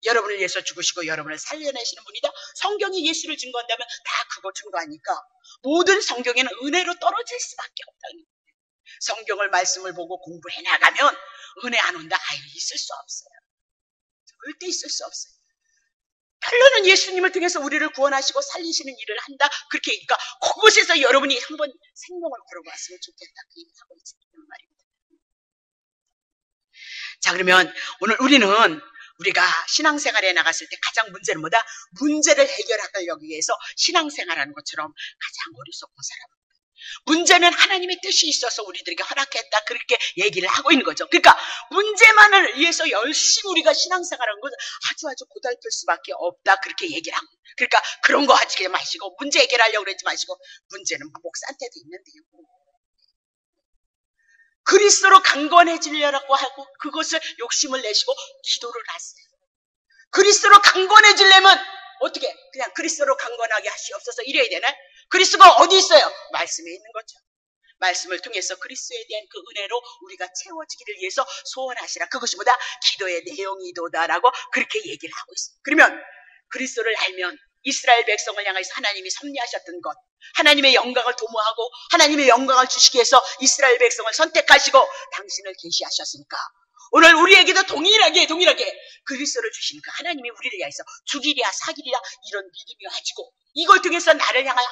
여러분을 위해서 죽으시고 여러분을 살려내시는 분이다. 성경이 예수를 증거한다면 다 그거 증거하니까 모든 성경에는 은혜로 떨어질 수밖에 없다. 성경을 말씀을 보고 공부해 나가면 은혜 안 온다. 있을 수 없어요. 절대 있을 수 없어요. 결론은 예수님을 통해서 우리를 구원하시고 살리시는 일을 한다. 그렇게 그러니까 그곳에서 여러분이 한번 생명을 걸어봤으면 좋겠다. 그 얘기하고 있는 말입니다. 자, 그러면 오늘 우리가 신앙생활에 나갔을 때 가장 문제는 문제를 해결하기 위해서 신앙생활하는 것처럼 가장 어리석은 사람입니다. 문제는 하나님의 뜻이 있어서 우리들에게 허락했다. 그렇게 얘기를 하고 있는 거죠. 그러니까 문제만을 위해서 열심히 우리가 신앙생활하는 것은 아주 고달플 수밖에 없다. 그렇게 얘기를 하고. 그러니까 그런 거 하지 마시고 문제 해결하려고 그러지 마시고 문제는 목사한테도 있는데요. 그리스도로 강건해지려고 하고 그것을 욕심을 내시고 기도를 하세요. 그리스도로 강건해지려면 어떻게? 그냥 그리스도로 강건하게 하시옵소서 이래야 되나? 그리스도가 어디 있어요? 말씀에 있는 거죠. 말씀을 통해서 그리스도에 대한 그 은혜로 우리가 채워지기를 위해서 소원하시라. 그것이 뭐다? 기도의 내용이도다라고 그렇게 얘기를 하고 있습니다. 그러면 그리스도를 알면 이스라엘 백성을 향해서 하나님이 섭리하셨던 것, 하나님의 영광을 도모하고 하나님의 영광을 주시기 위해서 이스라엘 백성을 선택하시고 당신을 계시하셨으니까 오늘 우리에게도 동일하게 그리스도를 주시니까 하나님이 우리를 위해서 죽이랴 사기랴 이런 믿음이 가지고 이걸 통해서 나를 향하여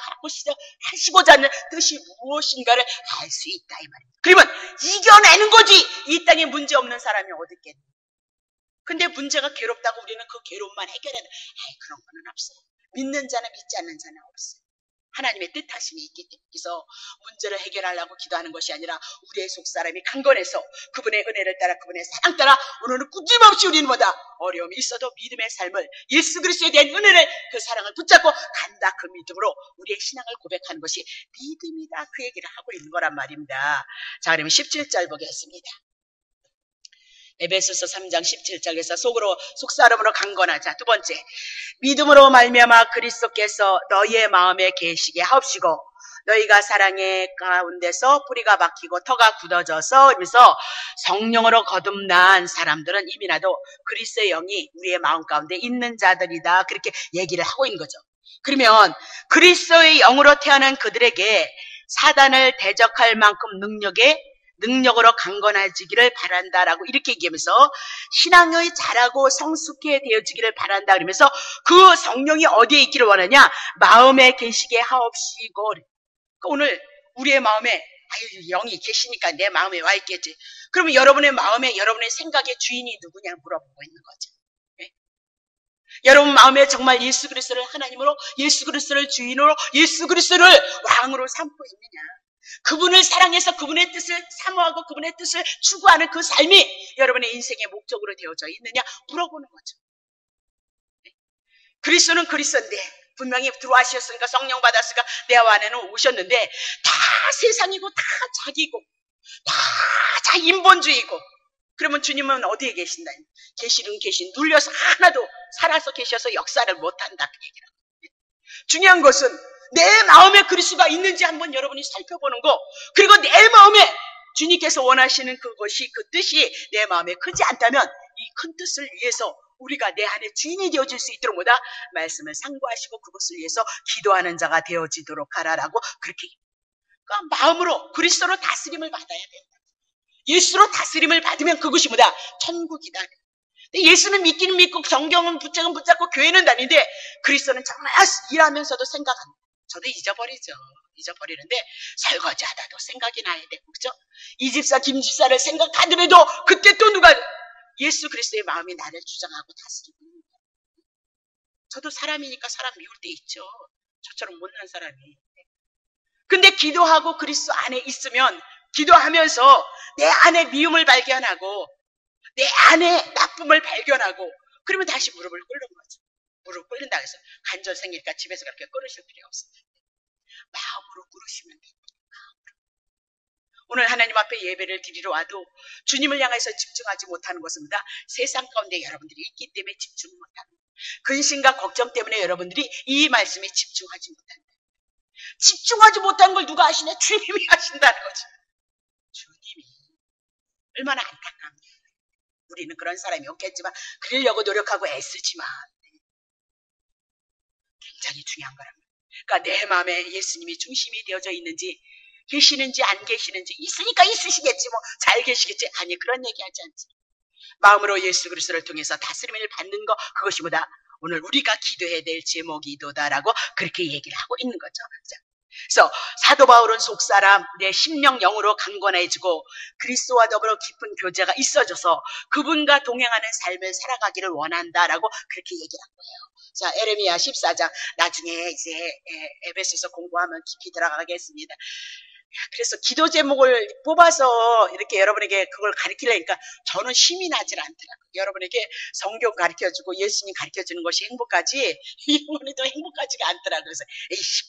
하시고자 하는 뜻이 무엇인가를 알 수 있다 이 말입니다. 그러면 이겨내는 거지 이 땅에 문제 없는 사람이 어디 있겠니? 근데 문제가 괴롭다고 우리는 그 괴로움만 해결해야 돼. 그런 거는 없어요. 믿는 자는 믿지 않는 자는 없어요. 하나님의 뜻하심이 있기 때문에 그래서 문제를 해결하려고 기도하는 것이 아니라 우리의 속사람이 강건해서 그분의 은혜를 따라 그분의 사랑 따라 오늘은 꾸준함없이 우리는 뭐다? 어려움이 있어도 믿음의 삶을 예수 그리스도에 대한 은혜를 그 사랑을 붙잡고 간다 그 믿음으로 우리의 신앙을 고백하는 것이 믿음이다 그 얘기를 하고 있는 거란 말입니다. 자 그러면 17절 보겠습니다. 에베소서 3장 17절에서 속사람으로 강건하자. 두 번째, 믿음으로 말미암아 그리스도께서 너희의 마음에 계시게 하옵시고 너희가 사랑의 가운데서 뿌리가 박히고 터가 굳어져서 그러면서 성령으로 거듭난 사람들은 이미나도 그리스도의 영이 우리의 마음 가운데 있는 자들이다. 그렇게 얘기를 하고 있는 거죠. 그러면 그리스도의 영으로 태어난 그들에게 사단을 대적할 만큼 능력으로 강건해지기를 바란다라고 이렇게 얘기하면서 신앙의 자라고 성숙해 되어지기를 바란다 그러면서 그 성령이 어디에 있기를 원하냐? 마음에 계시게 하옵시고. 그러니까 오늘 우리의 마음에 영이 계시니까 내 마음에 와 있겠지. 그러면 여러분의 마음에 여러분의 생각의 주인이 누구냐 물어보고 있는 거죠. 네? 여러분 마음에 정말 예수 그리스도를 하나님으로 예수 그리스도를 주인으로 예수 그리스도를 왕으로 삼고 있느냐? 그분을 사랑해서 그분의 뜻을 사모하고 그분의 뜻을 추구하는 그 삶이 여러분의 인생의 목적으로 되어져 있느냐 물어보는 거죠. 그리스도는 그리스도인데 분명히 들어와셨으니까 성령 받았으니까 내 안에는 오셨는데 다 세상이고 다 자기고 다 자기 인본주의고 그러면 주님은 어디에 계신다? 계시는 눌려서 하나도 살아서 계셔서 역사를 못한다 그 얘기라고. 중요한 것은 내 마음에 그리스도가 있는지 한번 여러분이 살펴보는 거 그리고 내 마음에 주님께서 원하시는 그것이 그 뜻이 내 마음에 크지 않다면 이 큰 뜻을 위해서 우리가 내 안에 주인이 되어질 수 있도록 뭐다? 말씀을 상고하시고 그것을 위해서 기도하는 자가 되어지도록 하라라고 그렇게 그러니까 마음으로 그리스도로 다스림을 받아야 된다. 예수로 다스림을 받으면 그것이 뭐다? 천국이다. 예수는 믿기는 믿고 성경은 붙잡고 교회는 다니는데 그리스도는 정말 일하면서도 생각합니다. 저도 잊어버리는데 설거지 하다도 생각이 나야 되고 그죠? 이 집사 김 집사를 생각하더라도 그때 또 누가 예수 그리스도의 마음이 나를 주장하고 다스리고 있는 거예요. 저도 사람이니까 사람 미울 때 있죠. 저처럼 못난 사람이. 근데 기도하고 그리스도 안에 있으면 기도하면서 내 안에 미움을 발견하고 내 안에 나쁨을 발견하고 그러면 다시 무릎을 꿇는 거죠. 무릎 꿇는다 해서 간절 생기니까 집에서 그렇게 꿇으실 필요 없습니다. 마음으로 꿇으시면 됩니다. 오늘 하나님 앞에 예배를 드리러 와도 주님을 향해서 집중하지 못하는 것은 뭐다? 세상 가운데 여러분들이 있기 때문에 집중 못하는 거예요. 근심과 걱정 때문에 여러분들이 이 말씀에 집중하지 못한다. 집중하지 못한 걸 누가 하시냐? 주님이 하신다는 거죠. 주님이 얼마나 안타깝냐. 우리는 그런 사람이 없겠지만 그러려고 노력하고 애쓰지만 굉장히 중요한 거랍니다. 그러니까 내 마음에 예수님이 중심이 되어져 있는지 계시는지 안 계시는지 있으니까 있으시겠지 뭐 잘 계시겠지 아니 그런 얘기하지 않지. 마음으로 예수 그리스도를 통해서 다스림을 받는 거 그것이 뭐다? 오늘 우리가 기도해야 될 제목이도다라고 그렇게 얘기를 하고 있는 거죠. 그래서 사도 바울은 속사람 내 심령 영으로 강건해지고 그리스도와 더불어 깊은 교제가 있어져서 그분과 동행하는 삶을 살아가기를 원한다라고 그렇게 얘기한 거예요. 자, 에레미야 14장 나중에 이제 에베소서 공부하면 깊이 들어가겠습니다. 그래서 기도 제목을 뽑아서 이렇게 여러분에게 그걸 가르치려니까 저는 힘이 나질 않더라고요. 여러분에게 성경 가르쳐주고 예수님 가르쳐주는 것이 행복하지 이번에도 행복하지가 않더라고요. 그래서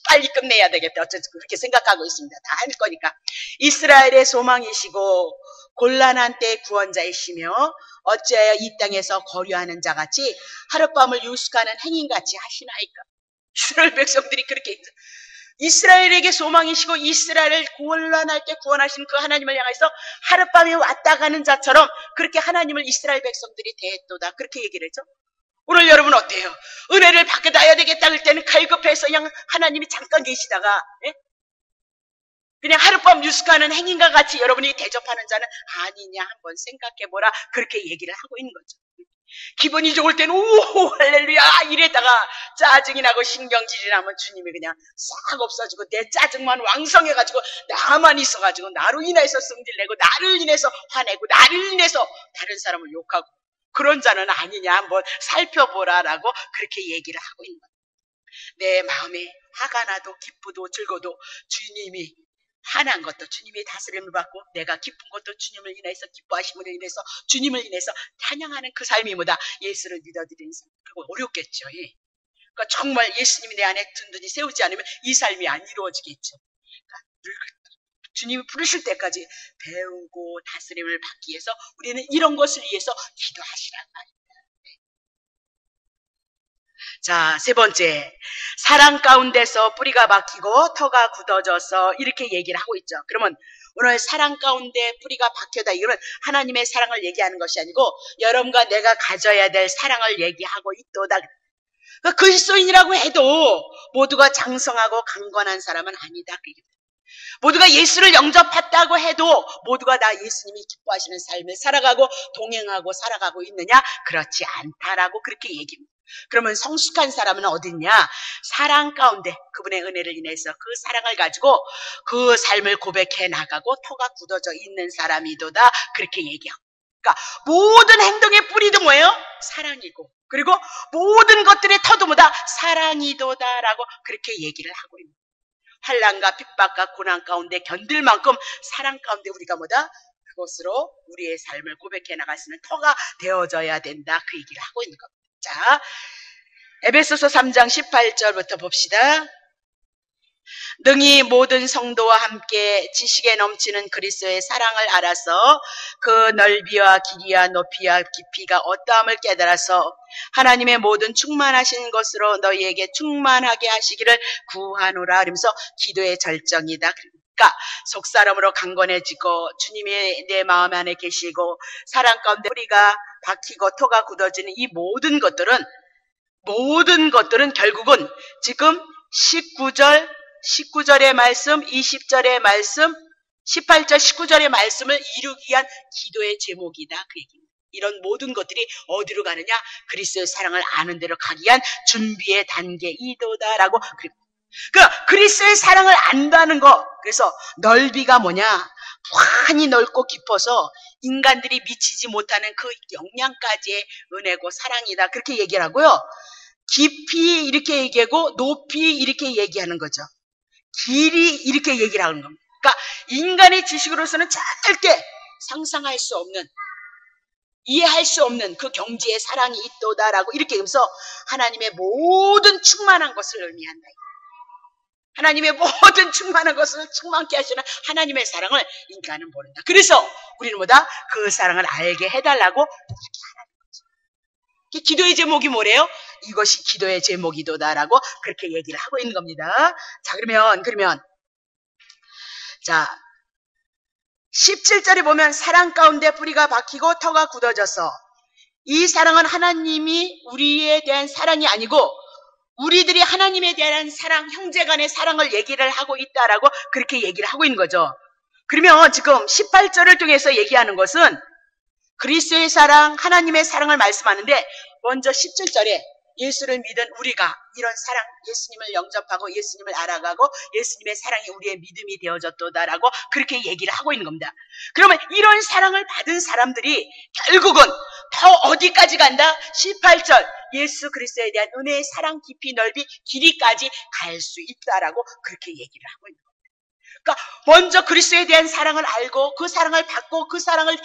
빨리 끝내야 되겠다. 어쩌지 그렇게 생각하고 있습니다. 다 할 거니까. 이스라엘의 소망이시고 곤란한 때 구원자이시며 어찌하여 이 땅에서 거류하는 자같이 하룻밤을 유숙하는 행인같이 하시나이까. 이스라엘 백성들이 그렇게 이스라엘에게 소망이시고 이스라엘을 곤란할 때 구원하신 그 하나님을 향해서 하룻밤에 왔다 가는 자처럼 그렇게 하나님을 이스라엘 백성들이 대했도다. 그렇게 얘기를 했죠. 오늘 여러분 어때요? 은혜를 받아야 되겠다 할 때는 갈급해서 그냥 하나님이 잠깐 계시다가 그냥 하룻밤 뉴스가는 행인과 같이 여러분이 대접하는 자는 아니냐 한번 생각해보라. 그렇게 얘기를 하고 있는 거죠. 기분이 좋을 때는 오 할렐루야 이랬다가 짜증이 나고 신경질이 나면 주님이 그냥 싹 없어지고 내 짜증만 왕성해가지고 나만 있어가지고 나로 인해서 승질내고 나를 인해서 화내고 나를 인해서 다른 사람을 욕하고 그런 자는 아니냐 한번 살펴보라라고 그렇게 얘기를 하고 있는 거예요. 내 마음에 화가 나도 기쁘도 즐거도 주님이 화난 것도 주님의 다스림을 받고 내가 기쁜 것도 주님을 인해서 기뻐하심으로 인해서 주님을 인해서 찬양하는 그 삶이 뭐다? 예수를 믿어드리는 삶. 그리고 어렵겠죠. 그러니까 정말 예수님이 내 안에 든든히 세우지 않으면 이 삶이 안 이루어지겠죠. 그러니까 주님이 부르실 때까지 배우고 다스림을 받기 위해서 우리는 이런 것을 위해서 기도하시란 말입니다. 자, 세 번째, 사랑 가운데서 뿌리가 박히고 터가 굳어져서 이렇게 얘기를 하고 있죠. 그러면 오늘 사랑 가운데 뿌리가 박혀다 이거는 하나님의 사랑을 얘기하는 것이 아니고 여러분과 내가 가져야 될 사랑을 얘기하고 있도다. 그러니까 그리스도인이라고 해도 모두가 장성하고 강건한 사람은 아니다. 모두가 예수를 영접했다고 해도 모두가 다 예수님이 기뻐하시는 삶을 살아가고 동행하고 살아가고 있느냐? 그렇지 않다라고 그렇게 얘기합니다. 그러면 성숙한 사람은 어딨냐? 사랑 가운데 그분의 은혜를 인해서 그 사랑을 가지고 그 삶을 고백해 나가고 터가 굳어져 있는 사람이도다. 그렇게 얘기하고. 그러니까 모든 행동의 뿌리도 뭐예요? 사랑이고 그리고 모든 것들의 터도 뭐다? 사랑이도다라고 그렇게 얘기를 하고 있는 거예요. 환난과 핍박과 고난 가운데 견딜 만큼 사랑 가운데 우리가 뭐다? 그것으로 우리의 삶을 고백해 나갈 수 있는 터가 되어져야 된다. 그 얘기를 하고 있는 겁니다. 자, 에베소서 3장 18절부터 봅시다. 능히 모든 성도와 함께 지식에 넘치는 그리스도의 사랑을 알아서 그 넓이와 길이와 높이와 깊이가 어떠함을 깨달아서 하나님의 모든 충만하신 것으로 너희에게 충만하게 하시기를 구하노라. 이러면서 기도의 절정이다. 그러니까 속사람으로 강건해지고 주님이 내 마음 안에 계시고 사랑 가운데 뿌리가 박히고 토가 굳어지는 이 모든 것들은 결국은 지금 19절의 말씀, 20절의 말씀, 18절, 19절의 말씀을 이루기 위한 기도의 제목이다. 그 얘기입니다. 이런 모든 것들이 어디로 가느냐? 그리스도의 사랑을 아는 대로 가기 위한 준비의 단계이도다라고. 그러니까 그리스도의 사랑을 안다는 거. 그래서 넓이가 뭐냐? 많이 넓고 깊어서 인간들이 미치지 못하는 그 영양까지의 은혜고 사랑이다. 그렇게 얘기를 하고요. 깊이 이렇게 얘기하고 높이 이렇게 얘기하는 거죠. 길이 이렇게 얘기를 하는 겁니다. 그러니까 인간의 지식으로서는 절대 상상할 수 없는 이해할 수 없는 그 경지의 사랑이 있도다라고 이렇게 하면서 하나님의 모든 충만한 것을 의미한다. 하나님의 모든 충만한 것을 충만케 하시는 하나님의 사랑을 인간은 모른다. 그래서 우리는 뭐다? 그 사랑을 알게 해달라고 이렇게 하라는 거죠. 기도의 제목이 뭐래요? 이것이 기도의 제목이도다라고 그렇게 얘기를 하고 있는 겁니다. 자, 그러면 자 17절에 보면 사랑 가운데 뿌리가 박히고 터가 굳어져서 이 사랑은 하나님이 우리에 대한 사랑이 아니고 우리들이 하나님에 대한 사랑, 형제간의 사랑을 얘기를 하고 있다라고 그렇게 얘기를 하고 있는 거죠. 그러면 지금 18절을 통해서 얘기하는 것은 그리스도의 사랑, 하나님의 사랑을 말씀하는데 먼저 17절에 예수를 믿은 우리가 이런 사랑, 예수님을 영접하고 예수님을 알아가고 예수님의 사랑이 우리의 믿음이 되어졌도다라고 그렇게 얘기를 하고 있는 겁니다. 그러면 이런 사랑을 받은 사람들이 결국은 더 어디까지 간다? 18절 예수 그리스도에 대한 은혜의 사랑 깊이 넓이 길이까지 갈 수 있다라고 그렇게 얘기를 하고 있는 겁니다. 그러니까 먼저 그리스도에 대한 사랑을 알고 그 사랑을 받고 그 사랑을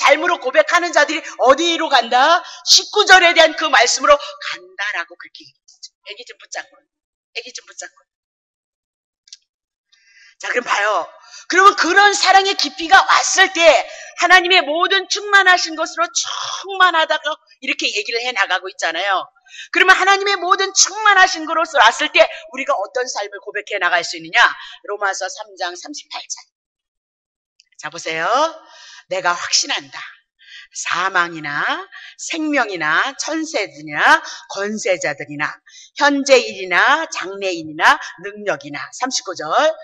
삶으로 고백하는 자들이 어디로 간다? 19절에 대한 그 말씀으로 간다라고 그렇게 얘기했죠. 애기 좀 붙잡고. 자, 그럼 봐요. 그러면 그런 사랑의 깊이가 왔을 때 하나님의 모든 충만하신 것으로 충만하다고 이렇게 얘기를 해 나가고 있잖아요. 그러면 하나님의 모든 충만하신 것으로 왔을 때 우리가 어떤 삶을 고백해 나갈 수 있느냐? 로마서 3장 38절. 자, 보세요. 내가 확신한다. 사망이나 생명이나 천세들이나 권세자들이나 현재일이나 장래일이나 능력이나 39절.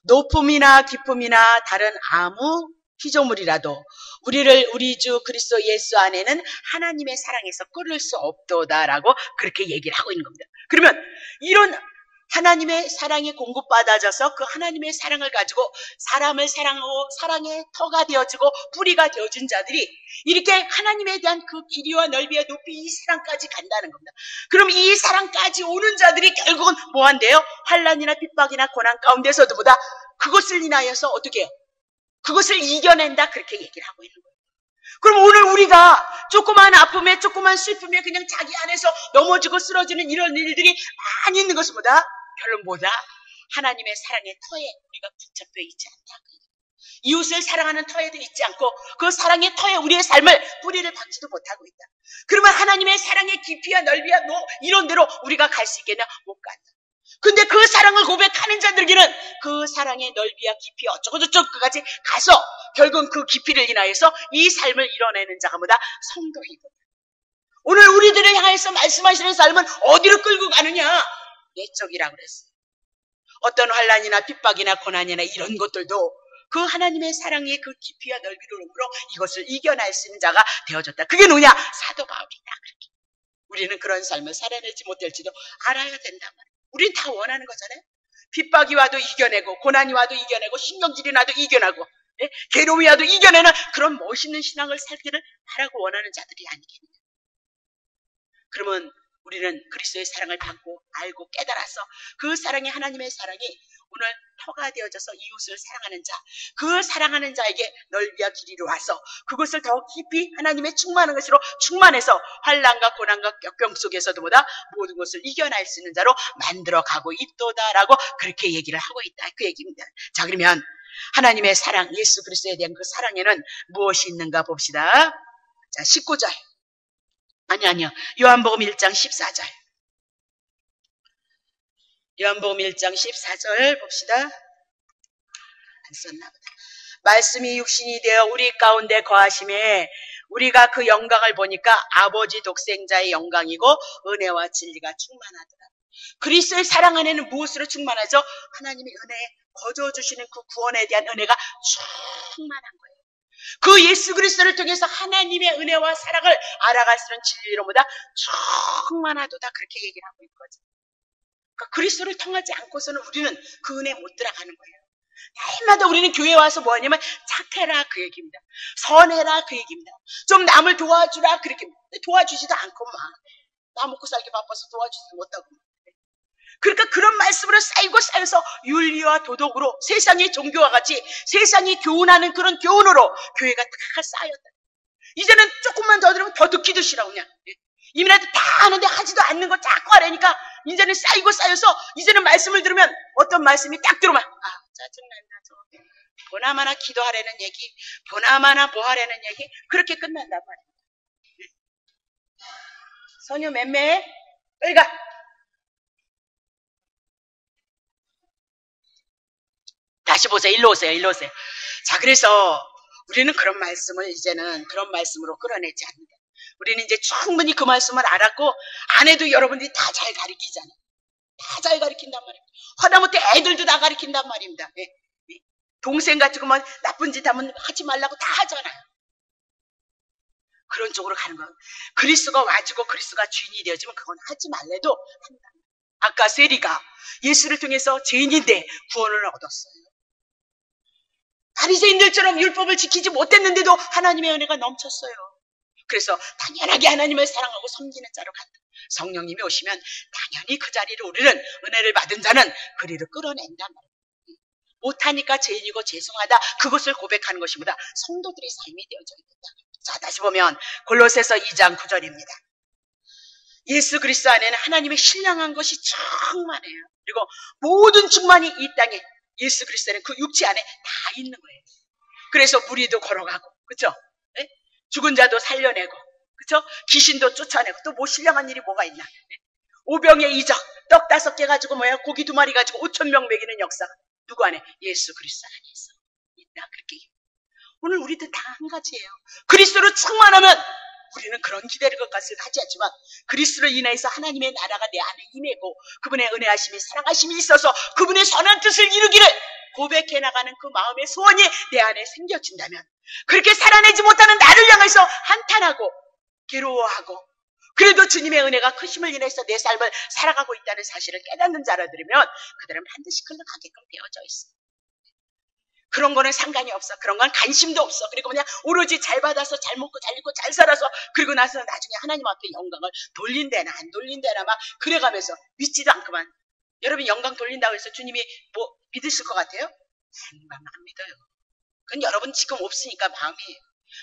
높음이나 기쁨이나 다른 아무 피조물이라도 우리를 우리 주 그리스도 예수 안에는 하나님의 사랑에서 끊을 수 없도다라고 그렇게 얘기를 하고 있는 겁니다. 그러면 이런 하나님의 사랑이 공급받아져서 그 하나님의 사랑을 가지고 사람을 사랑하고 사랑의 터가 되어지고 뿌리가 되어진 자들이 이렇게 하나님에 대한 그 길이와 넓이와 높이 이 사랑까지 간다는 겁니다. 그럼 이 사랑까지 오는 자들이 결국은 뭐한대요? 환난이나 핍박이나 고난 가운데서도 보다 그것을 인하여서 어떻게 해요? 그것을 이겨낸다 그렇게 얘기를 하고 있는 거예요. 그럼 오늘 우리가 조그만 아픔에 조그만 슬픔에 그냥 자기 안에서 넘어지고 쓰러지는 이런 일들이 많이 있는 것보다 결론보다 하나님의 사랑의 터에 우리가 붙잡혀 있지 않다. 이웃을 사랑하는 터에도 있지 않고 그 사랑의 터에 우리의 삶을 뿌리를 박지도 못하고 있다. 그러면 하나님의 사랑의 깊이와 넓이와 이런 대로 우리가 갈 수 있겠냐? 못 간다. 근데 그 사랑을 고백하는 자들에게는 그 사랑의 넓이와 깊이 어쩌고저쩌고까지 가서 결국은 그 깊이를 인하여서 이 삶을 이뤄내는 자가 뭐다? 성도이거든. 오늘 우리들을 향해서 말씀하시는 삶은 어디로 끌고 가느냐? 내적이라고 그랬어요. 어떤 환난이나 핍박이나 고난이나 이런 것들도 그 하나님의 사랑의 그 깊이와 넓이로 이것을 이겨낼 수 있는 자가 되어졌다. 그게 누구냐? 사도 바울이다. 그렇게. 우리는 그런 삶을 살아내지 못할지도 알아야 된단 말이에요. 우린 다 원하는 거잖아요. 핍박이 와도 이겨내고 고난이 와도 이겨내고 신경질이 나도 이겨내고 괴로움이 와도 이겨내는 그런 멋있는 신앙을 살기를 바라고 원하는 자들이 아니겠느냐. 그러면 우리는 그리스도의 사랑을 받고 알고 깨달아서 그 사랑이 하나님의 사랑이 오늘 터가 되어져서 이웃을 사랑하는 자, 그 사랑하는 자에게 넓이와 길이로 와서 그것을 더 깊이 하나님의 충만한 것으로 충만해서 환난과 고난과 역병 속에서도 보다 모든 것을 이겨낼 수 있는 자로 만들어가고 있도다라고 그렇게 얘기를 하고 있다. 그 얘기입니다. 자, 그러면 하나님의 사랑, 예수 그리스도에 대한 그 사랑에는 무엇이 있는가 봅시다. 자, 19절. 아니요. 요한복음 1장 14절. 요한복음 1장 14절 봅시다. 안 썼나 보다. 말씀이 육신이 되어 우리 가운데 거하심에 우리가 그 영광을 보니까 아버지 독생자의 영광이고 은혜와 진리가 충만하더라. 그리스도의 사랑 안에는 무엇으로 충만하죠? 하나님의 은혜에 거저주시는 그 구원에 대한 은혜가 충만한 거예요. 그 예수 그리스도를 통해서 하나님의 은혜와 사랑을 알아갈 수 있는 진리로보다 충만하도다 그렇게 얘기를 하고 있는 거죠. 그러니까 그리스도를 통하지 않고서는 우리는 그 은혜에 못 들어가는 거예요. 날마다 우리는 교회에 와서 뭐 하냐면 착해라 그 얘기입니다. 선해라 그 얘기입니다. 좀 남을 도와주라 그 얘기입니다. 도와주지도 않고만 나 먹고 살기 바빠서 도와주지도 못하고. 그러니까 그런 말씀으로 쌓이고 쌓여서 윤리와 도덕으로 세상의 종교와 같이 세상이 교훈하는 그런 교훈으로 교회가 다 쌓였다. 이제는 조금만 더 들으면 더 듣기 드시라고 그냥. 이민아도 다 아는데 하지도 않는 거 자꾸 하라니까 이제는 쌓이고 쌓여서 이제는 말씀을 들으면 어떤 말씀이 딱 들어오면 짜증난다. 보나마나 기도하라는 얘기, 보나마나 뭐 하라는 얘기 그렇게 끝난단 말이에요. 선유 맴매 빨리 가. 다시 보세요. 일로 오세요. 자, 그래서 우리는 그런 말씀을 이제는 그런 말씀으로 끌어내지 않는다. 우리는 이제 충분히 그 말씀을 알았고 아내도 여러분들이 다 잘 가르치잖아요. 다 잘 가르친단 말입니다. 하다못해 애들도 다 가르친단 말입니다. 동생 같은 거 나쁜 짓 하면 하지 말라고 다 하잖아요. 그런 쪽으로 가는 거예요. 그리스도가 와주고 그리스도가 주인이 되어지면 그건 하지 말래도 한다. 아까 세리가 예수를 통해서 죄인인데 구원을 얻었어요. 바리새인들처럼 율법을 지키지 못했는데도 하나님의 은혜가 넘쳤어요. 그래서 당연하게 하나님을 사랑하고 섬기는 자로 간다. 성령님이 오시면 당연히 그 자리를 우리는 은혜를 받은 자는 그리로 끌어낸단 말이에요. 못하니까 죄인이고 죄송하다 그것을 고백하는 것이보다 성도들의 삶이 되어져 있다. 자, 다시 보면 골로새서 2장 9절입니다. 예수 그리스도 안에는 하나님의 신령한 것이 충만해요. 그리고 모든 충만이 이 땅에 예수 그리스도는 그 육체 안에 다 있는 거예요. 그래서 무리도 걸어가고, 그렇죠? 죽은 자도 살려내고, 그쵸? 귀신도 쫓아내고 또 뭐 신령한 일이 뭐가 있나? 오병의 이적, 떡 5개 가지고 고기 2마리 가지고 5,000명 먹이는 역사. 누구 안에? 예수 그리스도 안에 있어. 있다. 그렇게. 오늘 우리들 다 한 가지예요. 그리스도로 충만하면 우리는 그런 기대를 것까지 하지 않지만 그리스도로 인해서 하나님의 나라가 내 안에 임하고 그분의 은혜하심이 사랑하심이 있어서 그분의 선한 뜻을 이루기를 고백해 나가는 그 마음의 소원이 내 안에 생겨진다면 그렇게 살아내지 못하는 나를 향해서 한탄하고 괴로워하고 그래도 주님의 은혜가 크심을 인해서 내 삶을 살아가고 있다는 사실을 깨닫는 자라들이면 그들은 반드시 흘러가게끔 되어져 있어. 그런 거는 상관이 없어. 그런 건 관심도 없어. 그리고 그냥 오로지 잘 받아서 잘 먹고 잘 입고 잘 살아서 그리고 나서 나중에 하나님 앞에 영광을 돌린대나 안 돌린대나 막 그래가면서 믿지도 않구만. 여러분 영광 돌린다고 해서 주님이 뭐 믿으실 것 같아요? 안 믿어요. 그건 여러분 지금 없으니까 마음이에요.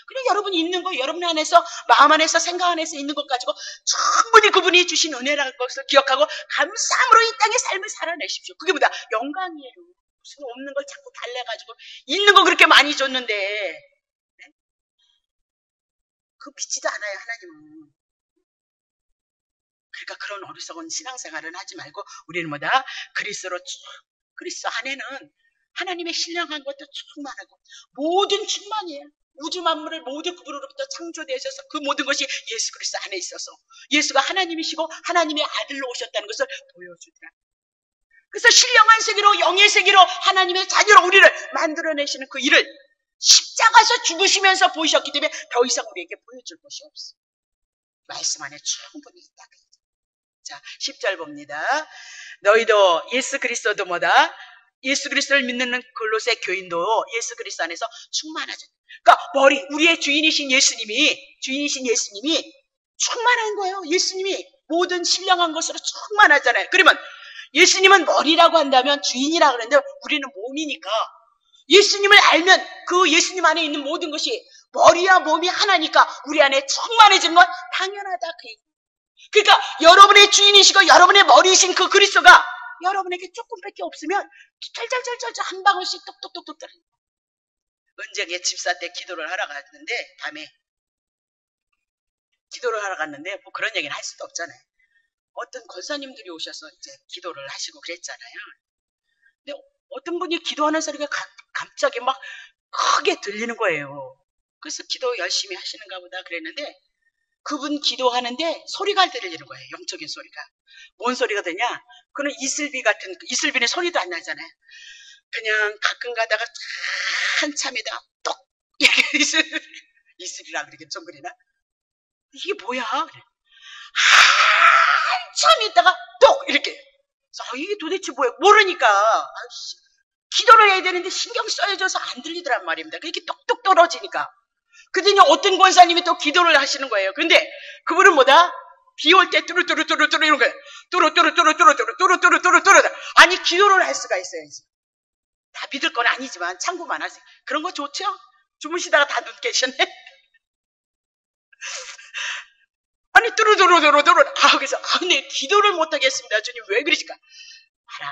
그냥 여러분이 있는 거 여러분 안에서 마음 안에서 생각 안에서 있는 것 가지고 충분히 그분이 주신 은혜라는 것을 기억하고 감사함으로 이 땅의 삶을 살아내십시오. 그게 뭐다? 영광이에요. 무슨 없는 걸 자꾸 달래가지고 있는 거 그렇게 많이 줬는데 네? 그거 믿지도 않아요. 하나님은. 그러니까 그런 어리석은 신앙생활은 하지 말고 우리는 뭐다? 그리스도 안에는 하나님의 신령한 것도 충만하고 모든 충만이에요. 우주 만물을 모두 그분으로부터 창조되셔서 그 모든 것이 예수 그리스도 안에 있어서 예수가 하나님이시고 하나님의 아들로 오셨다는 것을 보여주더라. 그래서 신령한 세계로 영의 세계로 하나님의 자녀로 우리를 만들어내시는 그 일을 십자가에서 죽으시면서 보이셨기 때문에 더 이상 우리에게 보여줄 것이 없어. 말씀 안에 충분히 있다. 자, 10절 봅니다. 너희도 예수 그리스도도 뭐다? 예수 그리스도를 믿는 골로새 교인도 예수 그리스도 안에서 충만하죠. 그러니까 우리의 주인이신 예수님이 충만한 거예요. 예수님이 모든 신령한 것으로 충만하잖아요. 그러면 예수님은 머리라고 한다면 주인이라고 그러는데 우리는 몸이니까 예수님을 알면 그 예수님 안에 있는 모든 것이 머리와 몸이 하나니까 우리 안에 충만해지는 건 당연하다. 그러니까 여러분의 주인이시고 여러분의 머리이신 그 그리스도가 여러분에게 조금밖에 없으면 짤짤짤짤 한 방울씩 똑똑똑똑 떨어져. 은정의 집사 때 기도를 하러 갔는데 밤에 기도를 하러 갔는데 뭐 그런 얘기는 할 수도 없잖아요. 어떤 권사님들이 오셔서 이제 기도를 하시고 그랬잖아요. 근데 어떤 분이 기도하는 소리가 갑자기 막 크게 들리는 거예요. 그래서 기도 열심히 하시는가 보다 그랬는데 그분 기도하는데 소리가 들리는 거예요. 영적인 소리가. 뭔 소리가 되냐? 그는 이슬비는 소리도 안 나잖아요. 그냥 가끔 가다가 한참에다 똑 이슬이라 그러긴 좀 그러나? 이게 뭐야? 그래. 한참 있다가 똑 이렇게. 이게 도대체 뭐야? 모르니까 기도를 해야 되는데 신경 써야져서 안 들리더란 말입니다. 그렇게 똑똑 떨어지니까. 그랬더니 어떤 권사님이 또 기도를 하시는 거예요. 근데 그분은 뭐다? 비 올 때 뚜루뚜루뚜루뚜루 이런 거예요. 뚜루뚜루뚜루뚜루뚜루뚜루뚜루뚜루. 아니 기도를 할 수가 있어야지. 다 믿을 건 아니지만 참고만 하세요. 그런 거 좋죠? 주무시다가 다 눈 깨셨네. 아니 뚜루뚜루뚜루뚜루. 그래서 네 기도를 못하겠습니다. 주님 왜 그러실까? 알아.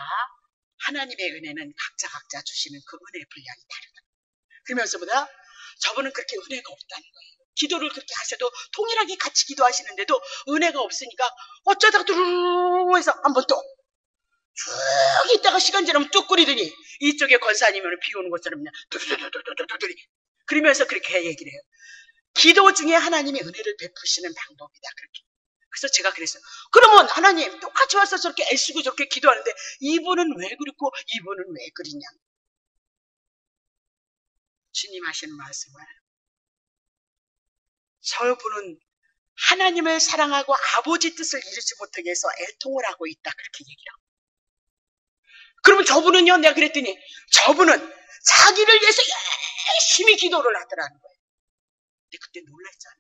하나님의 은혜는 각자 주시는 그 은혜의 분량이 다르다. 그러면서 뭐다? 저분은 그렇게 은혜가 없다는 거예요. 기도를 그렇게 하셔도 통일하게 같이 기도하시는데도 은혜가 없으니까 어쩌다가 뚜루루 해서 한번 또 쭉 있다가 시간 지나면 뚝 끓이더니 이쪽에 권사님은 비 오는 것처럼 그냥 뚜루루루루루루 그러면서 그렇게 얘기를 해요. 기도 중에 하나님의 은혜를 베푸시는 방법이다. 그렇게. 그래서 제가 그랬어요. 그러면 하나님 똑같이 와서 저렇게 애쓰고 저렇게 기도하는데 이분은 왜 그렇고 이분은 왜 그러냐. 주님 하시는 말씀을 저분은 하나님을 사랑하고 아버지 뜻을 이루지 못하게 해서 애통을 하고 있다. 그렇게 얘기를 하고. 그러면 저분은요, 내가 그랬더니 저분은 자기를 위해서 열심히 기도를 하더라는 거예요. 근데 그때 놀랐잖아요.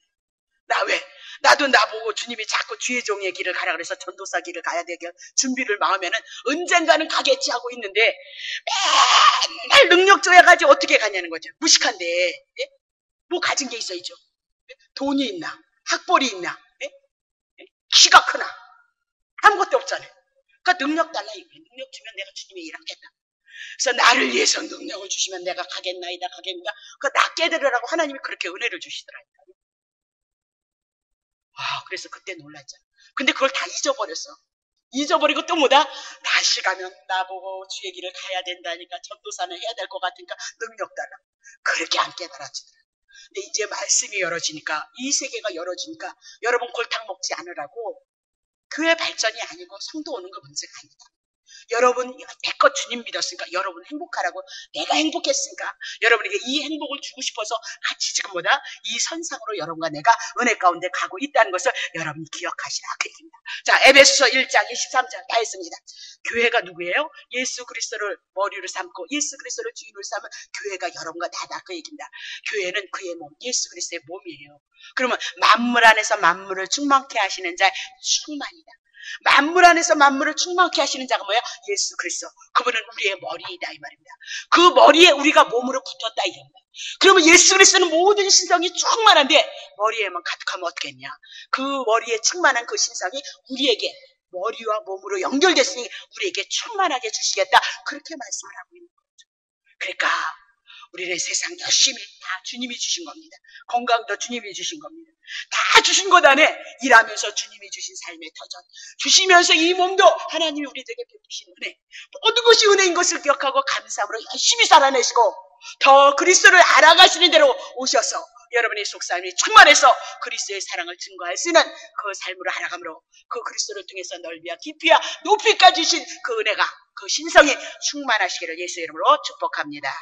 나 왜? 나도 나보고 주님이 자꾸 주의 종의 길을 가라 그래서 전도사 길을 가야 되게 준비를 마음에는 언젠가는 가겠지 하고 있는데 맨날 능력 줘야가지고 어떻게 가냐는 거죠. 무식한데 예? 뭐 가진 게 있어야죠. 돈이 있나? 학벌이 있나? 예? 키가 크나? 아무것도 없잖아요. 그러니까 능력 달라 이거예요. 능력 주면 내가 주님의 일 하겠다. 그래서 나를 위해서 능력을 주시면 내가 가겠나이다. 그러니까 나 깨달으라고 하나님이 그렇게 은혜를 주시더라니까요. 그래서 그때 놀랐죠. 근데 그걸 다 잊어버렸어. 잊어버리고 또 뭐다? 다시 가면 나보고 주 얘기를 가야 된다니까, 전도사는 해야 될 것 같으니까 능력 달라. 그렇게 안 깨달아지더라. 근데 이제 말씀이 열어지니까, 이 세계가 열어지니까 여러분 골탕 먹지 않으라고. 교회 발전이 아니고 성도 오는 거 문제가 아니다. 여러분 대껏 주님 믿었으니까 여러분 행복하라고. 내가 행복했으니까 여러분에게 이 행복을 주고 싶어서 같이 지금 뭐다? 이 선상으로 여러분과 내가 은혜 가운데 가고 있다는 것을 여러분이 기억하시라 그 얘기입니다. 자, 에베소서 1장 23절 다 했습니다. 교회가 누구예요? 예수 그리스도를 머리로 삼고 예수 그리스도를 주인으로 삼은 교회가 여러분과 나다 그 얘기입니다. 교회는 그의 몸, 예수 그리스도의 몸이에요. 그러면 만물 안에서 만물을 충만케 하시는 자의 충만이다. 만물 안에서 만물을 충만케 하시는 자가 뭐야? 예수 그리스도. 그분은 우리의 머리이다 이 말입니다. 그 머리에 우리가 몸으로 붙었다 이 말입니다. 그러면 예수 그리스도는 모든 신성이 충만한데 머리에만 가득하면 어떻겠냐? 그 머리에 충만한 그 신성이 우리에게 머리와 몸으로 연결됐으니 우리에게 충만하게 주시겠다. 그렇게 말씀을 하고 있는 거죠. 그러니까 우리는 세상 열심히 다 주님이 주신 겁니다. 건강도 주님이 주신 겁니다. 다 주신 것 안에 일하면서 주님이 주신 삶의 터전 주시면서 이 몸도 하나님이 우리에게 베푸신 은혜, 모든 것이 은혜인 것을 기억하고 감사함으로 열심히 살아내시고 더 그리스도를 알아가시는 대로 오셔서 여러분의 속사람이 충만해서 그리스도의 사랑을 증거할 수 있는 그 삶으로 알아감으로 그 그리스도를 통해서 넓이와 깊이와 높이까지 주신 그 은혜가 그 신성이 충만하시기를 예수의 이름으로 축복합니다.